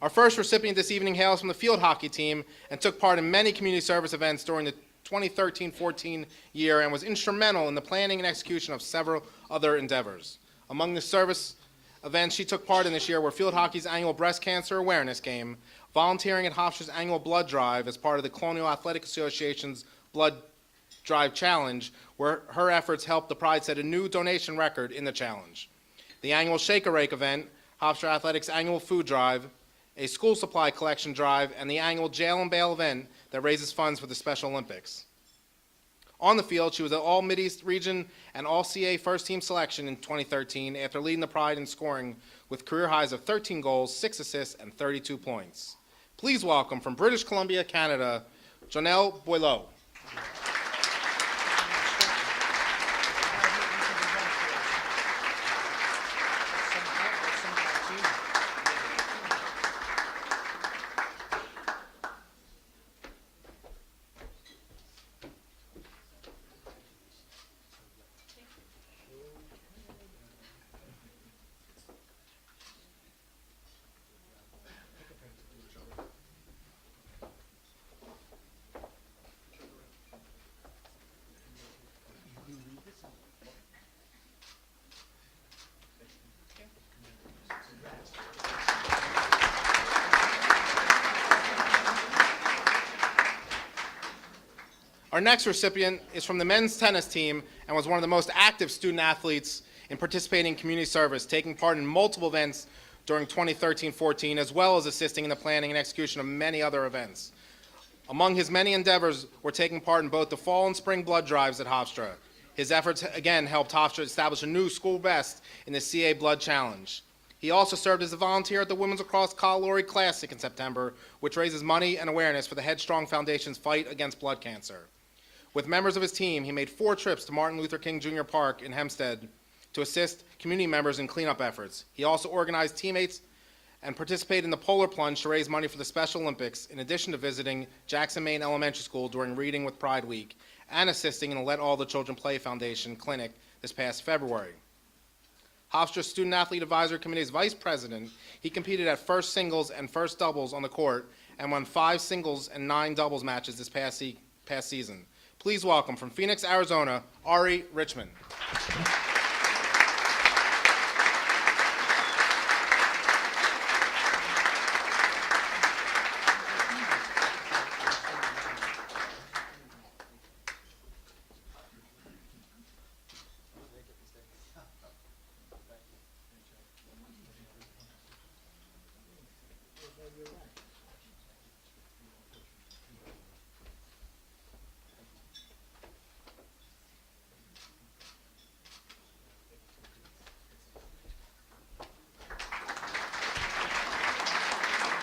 Our first recipient this evening hails from the field hockey team and took part in many community service events during the 2013-14 year and was instrumental in the planning and execution of several other endeavors. Among the service events she took part in this year were field hockey's annual breast cancer awareness game, volunteering at Hofstra's annual blood drive as part of the Colonial Athletic Association's Blood Drive Challenge, where her efforts helped the Pride set a new donation record in the challenge. The annual Shake a Rake event, Hofstra Athletics' annual food drive, a school supply collection drive, and the annual Jail and Bail event that raises funds for the Special Olympics. On the field, she was an All-Mideast region and All-CA first-team selection in 2013 after leading the Pride in scoring with career highs of 13 goals, 6 assists, and 32 points. Please welcome from British Columbia, Canada, Jonelle Boileau. Our next recipient is from the men's tennis team and was one of the most active student athletes in participating in community service, taking part in multiple events during 2013-14, as well as assisting in the planning and execution of many other events. Among his many endeavors were taking part in both the fall and spring blood drives at Hofstra. His efforts again helped Hofstra establish a new school best in the CA Blood Challenge. He also served as a volunteer at the Women's Lacrosse Kalori Classic in September, which raises money and awareness for the Headstrong Foundation's fight against blood cancer. With members of his team, he made 4 trips to Martin Luther King Jr. Park in Hempstead to assist community members in cleanup efforts. He also organized teammates and participated in the polar plunge to raise money for the Special Olympics, in addition to visiting Jackson, Maine Elementary School during Reading with Pride Week and assisting in the Let All the Children Play Foundation clinic this past February. Hofstra's Student Athlete Advisory Committee's vice president, he competed at first singles and first doubles on the court and won 5 singles and 9 doubles matches this past season. Please welcome from Phoenix, Arizona, Ari Richmond.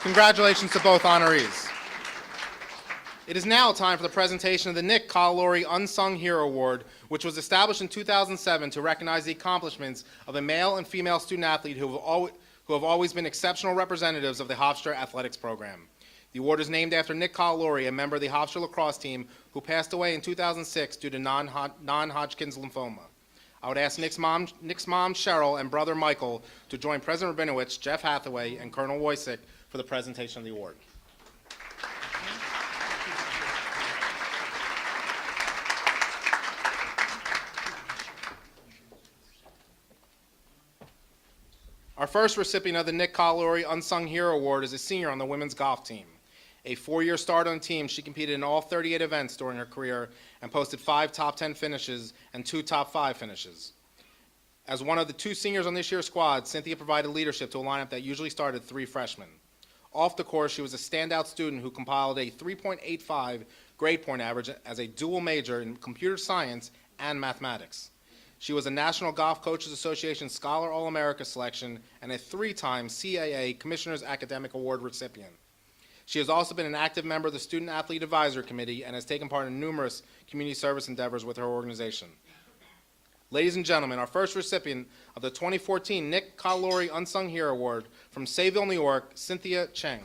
Congratulations to both honorees. It is now time for the presentation of the Nick Collory Unsung Hero Award, which was established in 2007 to recognize the accomplishments of a male and female student athlete who have always been exceptional representatives of the Hofstra athletics program. The award is named after Nick Collory, a member of the Hofstra lacrosse team who passed away in 2006 due to non-Hodgkin's lymphoma. I would ask Nick's mom, Cheryl, and brother Michael to join President Rabinowitz, Jeff Hathaway, and Colonel Wojcik for the presentation of the award. Our first recipient of the Nick Collory Unsung Hero Award is a senior on the women's golf team. A four-year start on the team, she competed in all 38 events during her career and posted 5 top 10 finishes and 2 top 5 finishes. As one of the 2 seniors on this year's squad, Cynthia provided leadership to a lineup that usually started 3 freshmen. Off the course, she was a standout student who compiled a 3.85 grade point average as a dual major in computer science and mathematics. She was a National Golf Coaches Association Scholar All-America selection and a 3-time CAA Commissioner's Academic Award recipient. She has also been an active member of the Student Athlete Advisory Committee and has taken part in numerous community service endeavors with her organization. Ladies and gentlemen, our first recipient of the 2014 Nick Collory Unsung Hero Award from Sayville, New York, Cynthia Cheng.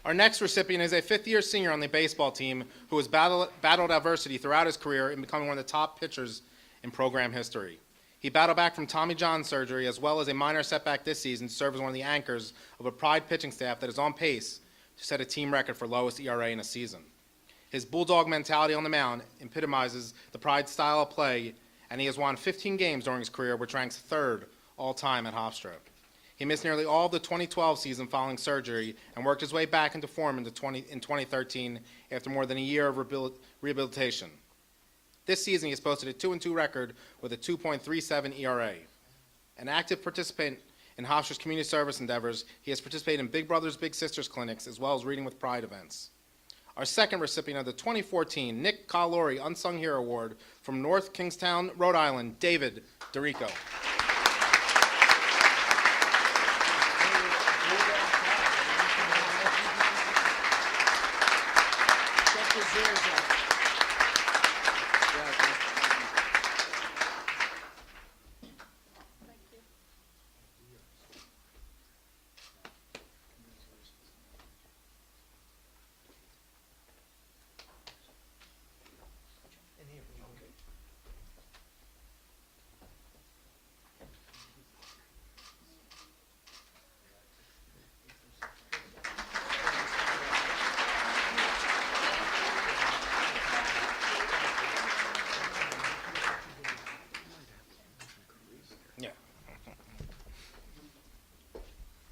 Our next recipient is a 5th-year senior on the baseball team who has battled adversity throughout his career in becoming one of the top pitchers in program history. He battled back from Tommy John surgery as well as a minor setback this season to serve as one of the anchors of a Pride pitching staff that is on pace to set a team record for lowest ERA in a season. His bulldog mentality on the mound epitomizes the Pride style of play, and he has won 15 games during his career, which ranks 3rd all-time at Hofstra. He missed nearly all of the 2012 season following surgery and worked his way back into form in 2013 after more than a year of rehabilitation. This season, he has posted a 2-2 record with a 2.37 ERA. An active participant in Hofstra's community service endeavors, he has participated in Big Brothers Big Sisters clinics as well as Reading with Pride events. Our second recipient of the 2014 Nick Collory Unsung Hero Award from North Kingstown, Rhode Island, David DeRico.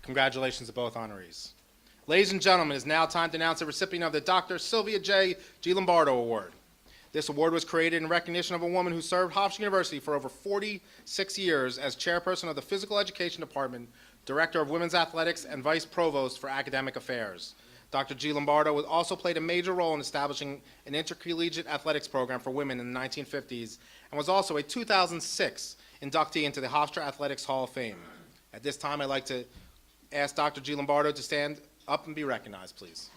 Congratulations to both honorees. Ladies and gentlemen, it is now time to announce the recipient of the Dr. Sylvia J. G. Lombardo Award. This award was created in recognition of a woman who served Hofstra University for over 46 years as chairperson of the Physical Education Department, director of Women's Athletics, and vice provost for academic affairs. Dr. G. Lombardo also played a major role in establishing an intercollegiate athletics program for women in the 1950s and was also a 2006 inductee into the Hofstra Athletics Hall of Fame. At this time, I'd like to ask Dr. G. Lombardo to stand up and be recognized, please.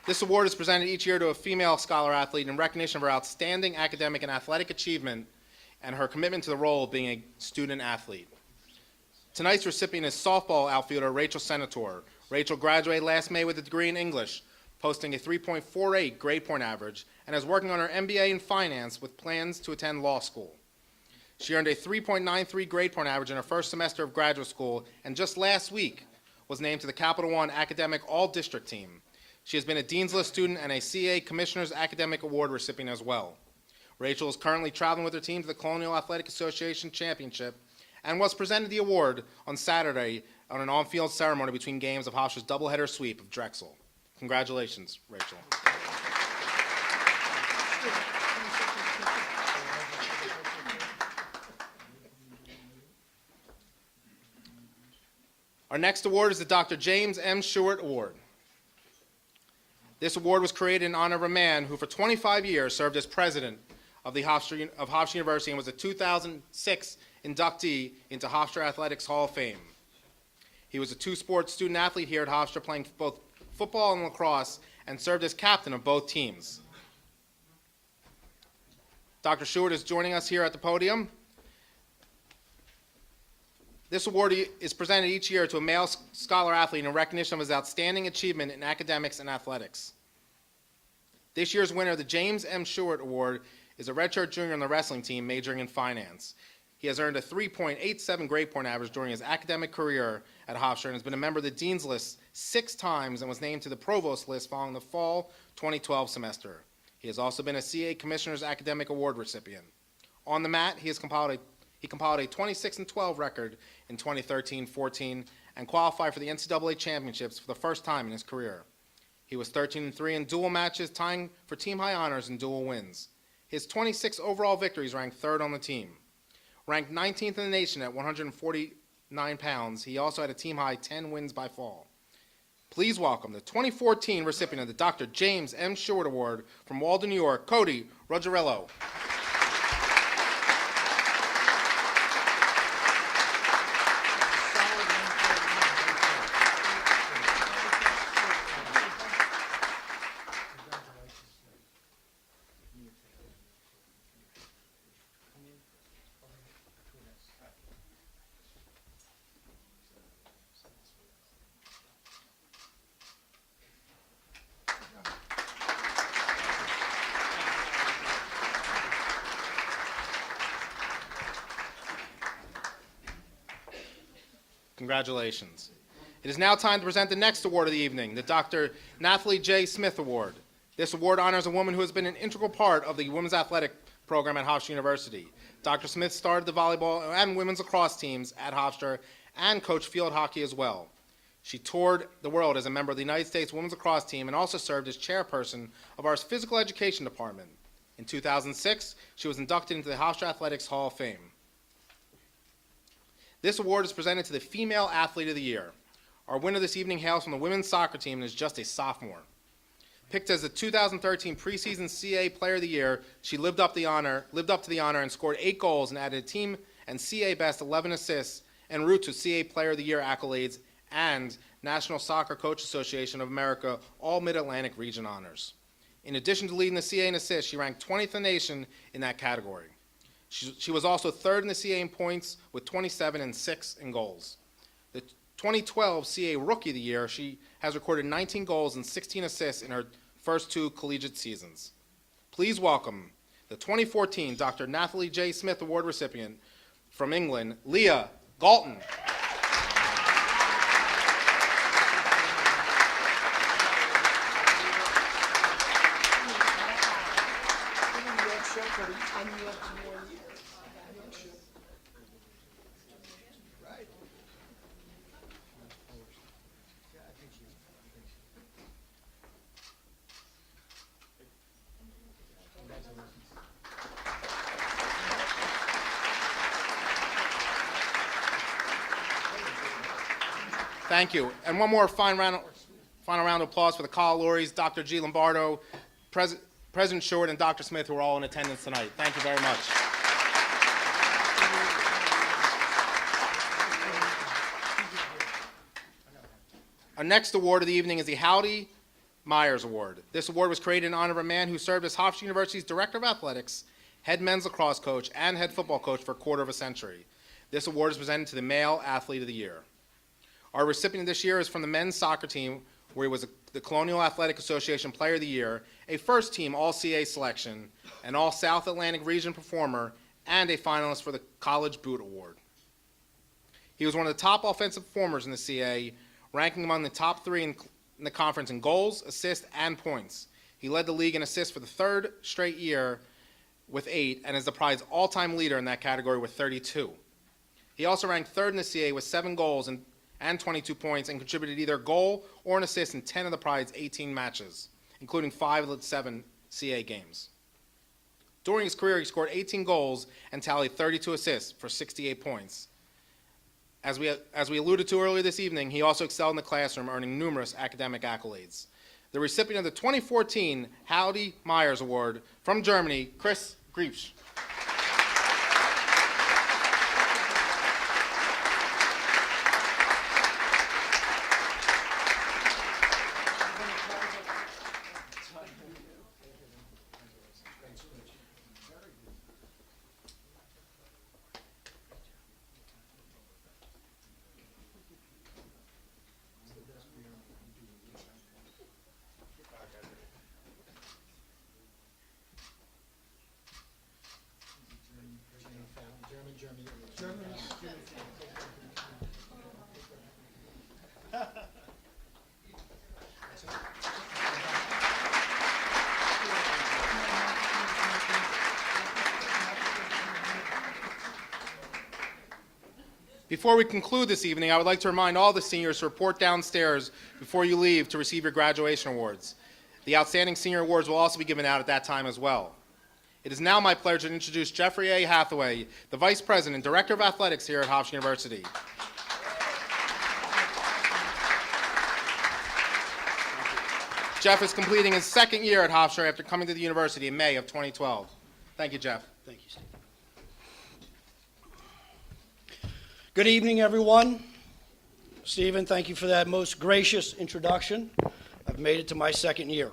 This award is presented each year to a female scholar athlete in recognition of her outstanding academic and athletic achievement and her commitment to the role of being a student athlete. Tonight's recipient is softball outfielder Rachel Senator. Rachel graduated last May with a degree in English, posting a 3.48 grade point average, and is working on her MBA in finance with plans to attend law school. She earned a 3.93 grade point average in her first semester of graduate school, and just last week was named to the Capital One Academic All-District Team. She has been a Dean's List student and a CA Commissioner's Academic Award recipient as well. Rachel is currently traveling with her team to the Colonial Athletic Association Championship and was presented the award on Saturday on an on-field ceremony between games of Hofstra's doubleheader sweep of Drexel. Congratulations, Rachel. Our next award is the Dr. James M. Stewart Award. This award was created in honor of a man who for 25 years served as president of Hofstra University and was a 2006 inductee into Hofstra Athletics Hall of Fame. He was a two-sport student athlete here at Hofstra, playing both football and lacrosse, and served as captain of both teams. Dr. Stewart is joining us here at the podium. This award is presented each year to a male scholar athlete in recognition of his outstanding achievement in academics and athletics. This year's winner of the James M. Stewart Award is a redshirt junior on the wrestling team majoring in finance. He has earned a 3.87 grade point average during his academic career at Hofstra and has been a member of the Dean's List 6 times and was named to the Provost List following the fall 2012 semester. He has also been a CA Commissioner's Academic Award recipient. On the mat, he compiled a 26-12 record in 2013-14 and qualified for the NCAA championships for the first time in his career. He was 13-3 in dual matches, tying for team-high honors and dual wins. His 26 overall victories ranked third on the team. Ranked 19th in the nation at 149 pounds, he also had a team-high 10 wins by fall. Please welcome the 2014 recipient of the Dr. James M. Stewart Award from Walden, New York, Cody Ruggiero. Congratulations. It is now time to present the next award of the evening, the Dr. Nathalie J. Smith Award. This award honors a woman who has been an integral part of the women's athletic program at Hofstra University. Dr. Smith started the volleyball and women's lacrosse teams at Hofstra and coached field hockey as well. She toured the world as a member of the United States women's lacrosse team and also served as chairperson of our physical education department. In 2006, she was inducted into the Hofstra Athletics Hall of Fame. This award is presented to the Female Athlete of the Year. Our winner this evening hails from the women's soccer team and is just a sophomore. Picked as the 2013 preseason CA Player of the Year, she lived up to the honor and scored 8 goals and added a team and CA best 11 assists en route to CA Player of the Year accolades and National Soccer Coach Association of America All Mid-Atlantic Region honors. In addition to leading the CA in assists, she ranked 20th in the nation in that category. She was also third in the CA in points with 27 and 6 in goals. The 2012 CA Rookie of the Year, she has recorded 19 goals and 16 assists in her first 2 collegiate seasons. Please welcome the 2014 Dr. Nathalie J. Smith Award recipient from England, Leah Galton. Thank you. And one more final round of applause for the Kyle Lauries, Dr. G. Lombardo, President Stewart, and Dr. Smith, who are all in attendance tonight. Thank you very much. Our next award of the evening is the Howdy Myers Award. This award was created in honor of a man who served as Hofstra University's Director of Athletics head men's lacrosse coach, and head football coach for a quarter of a century. This award is presented to the Male Athlete of the Year. Our recipient this year is from the men's soccer team, where he was the Colonial Athletic Association Player of the Year, a first-team All-CA selection, an All-South Atlantic Region performer, and a finalist for the College Boot Award. He was one of the top offensive performers in the CA, ranking among the top 3 in the conference in goals, assists, and points. He led the league in assists for the 3rd straight year with 8, and is the Pride's all-time leader in that category with 32. He also ranked 3rd in the CA with 7 goals and 22 points, and contributed either a goal or an assist in 10 of the Pride's 18 matches, including 5 of the 7 CA games. During his career, he scored 18 goals and tallied 32 assists for 68 points. As we alluded to earlier this evening, he also excelled in the classroom, earning numerous academic accolades. The recipient of the 2014 Howdy Myers Award from Germany, Chris Griefsch. Before we conclude this evening, I would like to remind all the seniors to report downstairs before you leave to receive your graduation awards. The Outstanding Senior Awards will also be given out at that time as well. It is now my pleasure to introduce Jeffrey A. Hathaway, the Vice President and Director of Athletics here at Hofstra University. Jeff is completing his 2nd year at Hofstra after coming to the university in May of 2012. Thank you, Jeff. Thank you, Steve. Good evening, everyone. Stephen, thank you for that most gracious introduction. I've made it to my 2nd year.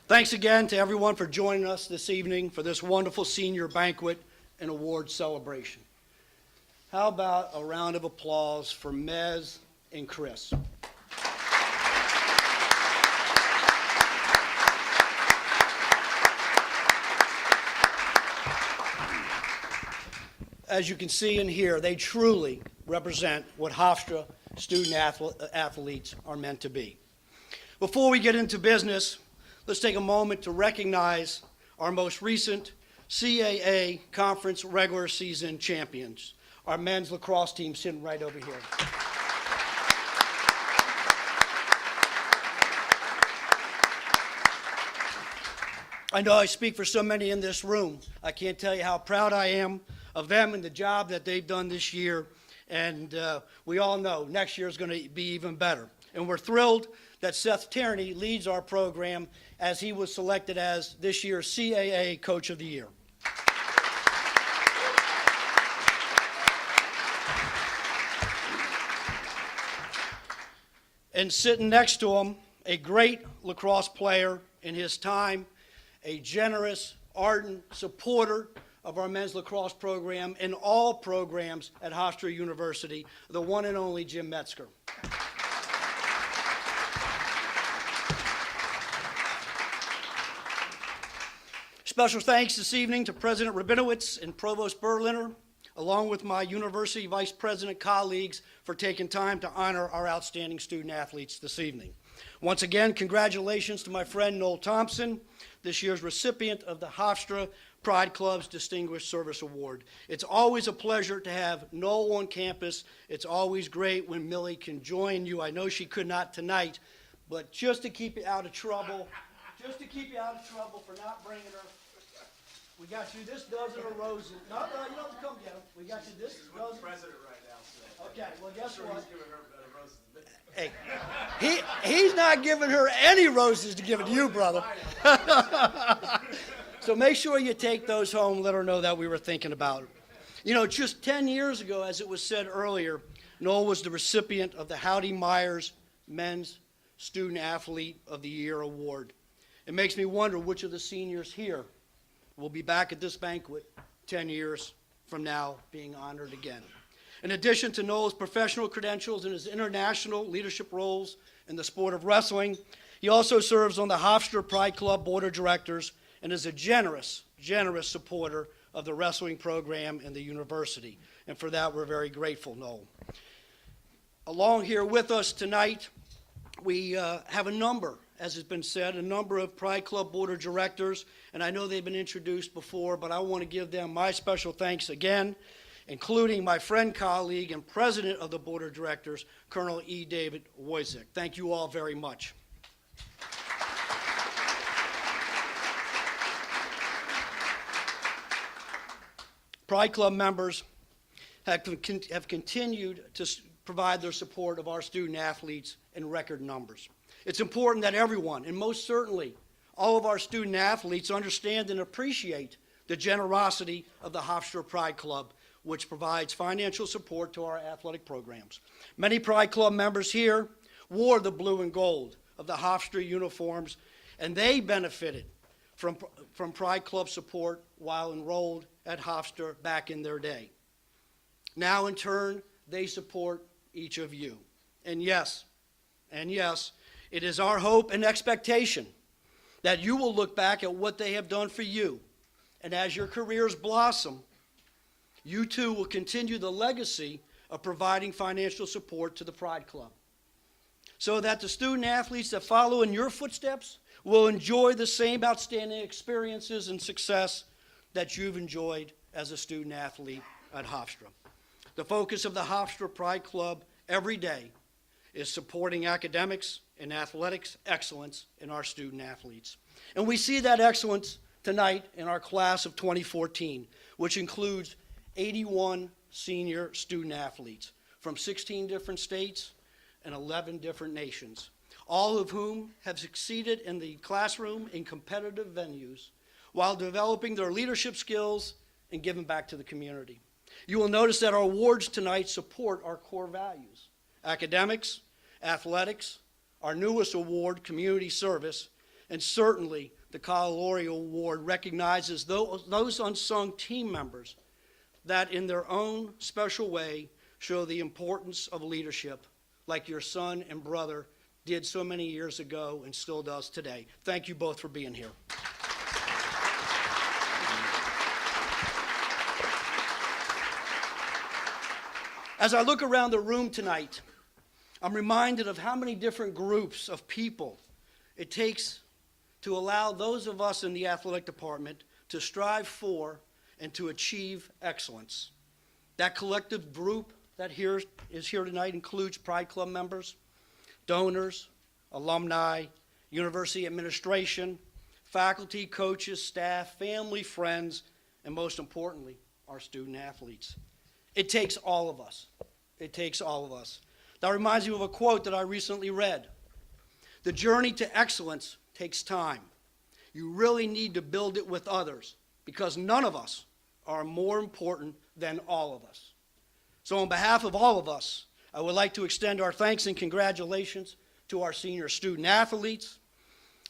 Thanks again to everyone for joining us this evening for this wonderful senior banquet and award celebration. How about a round of applause for Mez and Chris? As you can see and hear, they truly represent what Hofstra student athletes are meant to be. Before we get into business, let's take a moment to recognize our most recent CAA Conference regular season champions, our men's lacrosse team sitting right over here. I know I speak for so many in this room. I can't tell you how proud I am of them and the job that they've done this year. And we all know next year is going to be even better. And we're thrilled that Seth Tierney leads our program as he was selected as this year's CAA Coach of the Year. And sitting next to him, a great lacrosse player in his time, a generous, ardent supporter of our men's lacrosse program and all programs at Hofstra University, the one and only Jim Metzger. Special thanks this evening to President Rabinowitz and Provost Berliner, along with my university vice president colleagues, for taking time to honor our outstanding student athletes this evening. Once again, congratulations to my friend Noel Thompson, this year's recipient of the Hofstra Pride Club's Distinguished Service Award. It's always a pleasure to have Noel on campus. It's always great when Millie can join you. I know she could not tonight, but just to keep you out of trouble, for not bringing her, we got you this dozen of roses. No, you don't have to come get them. We got you this dozen. With the president right now, so. Okay, well, guess sure what? He's giving her better roses than me. Hey, he's not giving her any roses to give it to you, brother. So make sure you take those home, let her know that we were thinking about her. You know, just 10 years ago, as it was said earlier, Noel was the recipient of the Howdy Myers Men's Student Athlete of the Year Award. It makes me wonder which of the seniors here We'll be back at this banquet 10 years from now being honored again. In addition to Noel's professional credentials and his international leadership roles in the sport of wrestling, he also serves on the Hofstra Pride Club Board of Directors and is a generous supporter of the wrestling program and the university. And for that, we're very grateful, Noel. Along here with us tonight, we have a number, as has been said, a number of Pride Club Board of Directors, and I know they've been introduced before, but I want to give them my special thanks again, including my friend, colleague, and president of the Board of Directors, Colonel E. David Wojcik. Thank you all very much. Pride Club members have continued to provide their support of our student athletes in record numbers. It's important that everyone, and most certainly all of our student athletes, understand and appreciate the generosity of the Hofstra Pride Club, which provides financial support to our athletic programs. Many Pride Club members here wore the blue and gold of the Hofstra uniforms, and they benefited from Pride Club support while enrolled at Hofstra back in their day. Now, in turn, they support each of you. And yes, it is our hope and expectation that you will look back at what they have done for you, and as your careers blossom, you too will continue the legacy of providing financial support to the Pride Club, so that the student athletes that follow in your footsteps will enjoy the same outstanding experiences and success that you've enjoyed as a student athlete at Hofstra. The focus of the Hofstra Pride Club every day is supporting academics and athletics excellence in our student athletes. And we see that excellence tonight in our class of 2014, which includes 81 senior student athletes from 16 different states and 11 different nations, all of whom have succeeded in the classroom in competitive venues while developing their leadership skills and giving back to the community. You will notice that our awards tonight support our core values: academics, athletics, our newest award, community service, and certainly the Kyle Laurie Award recognizes those unsung team members that in their own special way show the importance of leadership, like your son and brother did so many years ago and still does today. Thank you both for being here. As I look around the room tonight, I'm reminded of how many different groups of people it takes to allow those of us in the athletic department to strive for and to achieve excellence. That collective group that is here tonight includes Pride Club members, donors, alumni, university administration, faculty, coaches, staff, family, friends, and most importantly, our student athletes. It takes all of us. It takes all of us. That reminds me of a quote that I recently read. The journey to excellence takes time. You really need to build it with others because none of us are more important than all of us. So on behalf of all of us, I would like to extend our thanks and congratulations to our senior student athletes,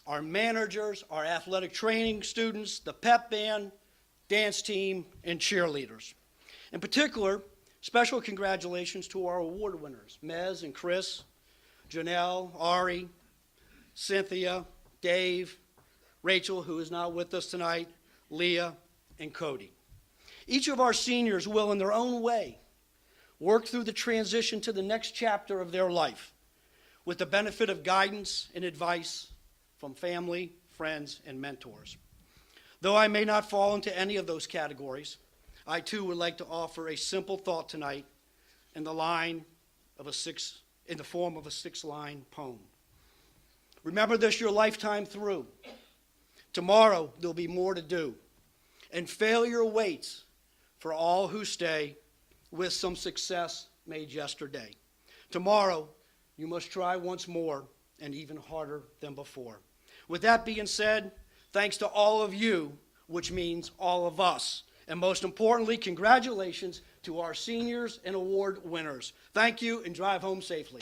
our managers, our athletic training students, the pep band, dance team, and cheerleaders. In particular, special congratulations to our award winners, Mez and Chris, Janelle, Ari, Cynthia, Dave, Rachel, who is not with us tonight, Leah, and Cody. Each of our seniors will, in their own way, work through the transition to the next chapter of their life with the benefit of guidance and advice from family, friends, and mentors. Though I may not fall into any of those categories, I too would like to offer a simple thought tonight in the form of a 6-line poem. Remember this your lifetime through. Tomorrow there'll be more to do, and failure waits for all who stay with some success made yesterday. Tomorrow you must try once more and even harder than before. With that being said, thanks to all of you, which means all of us. And most importantly, congratulations to our seniors and award winners. Thank you, and drive home safely.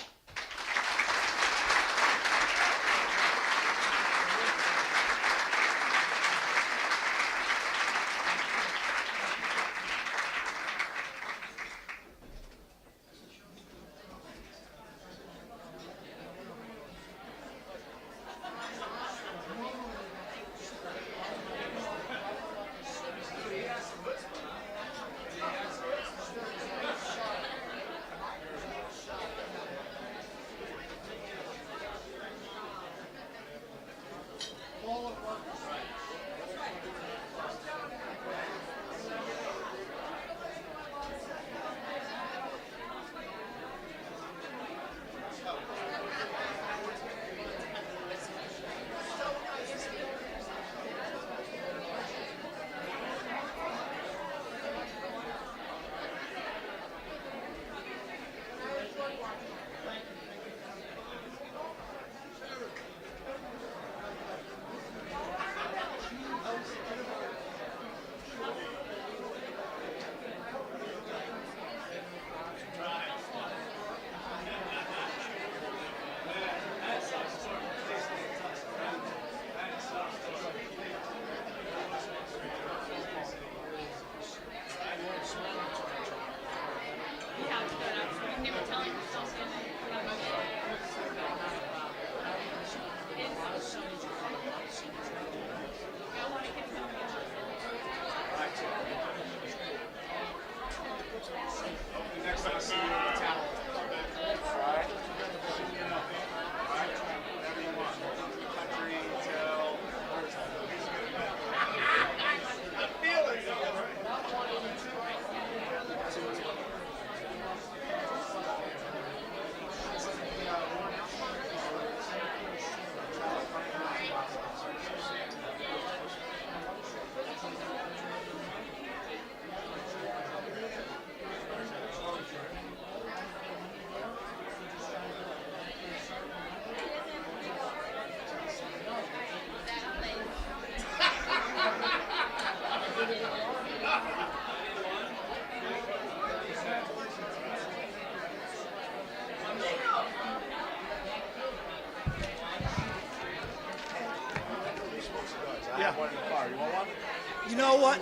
know what?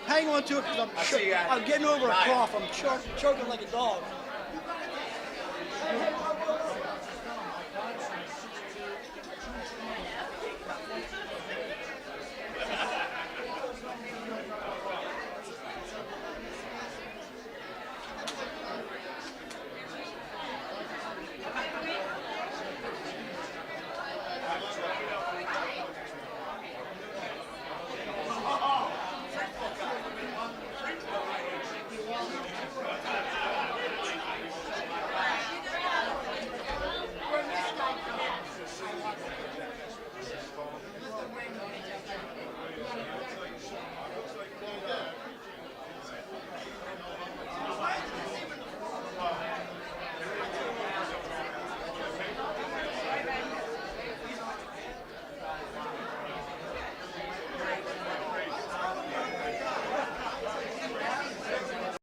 Hang on to it because I'm getting over a cough. I'm choking like a dog.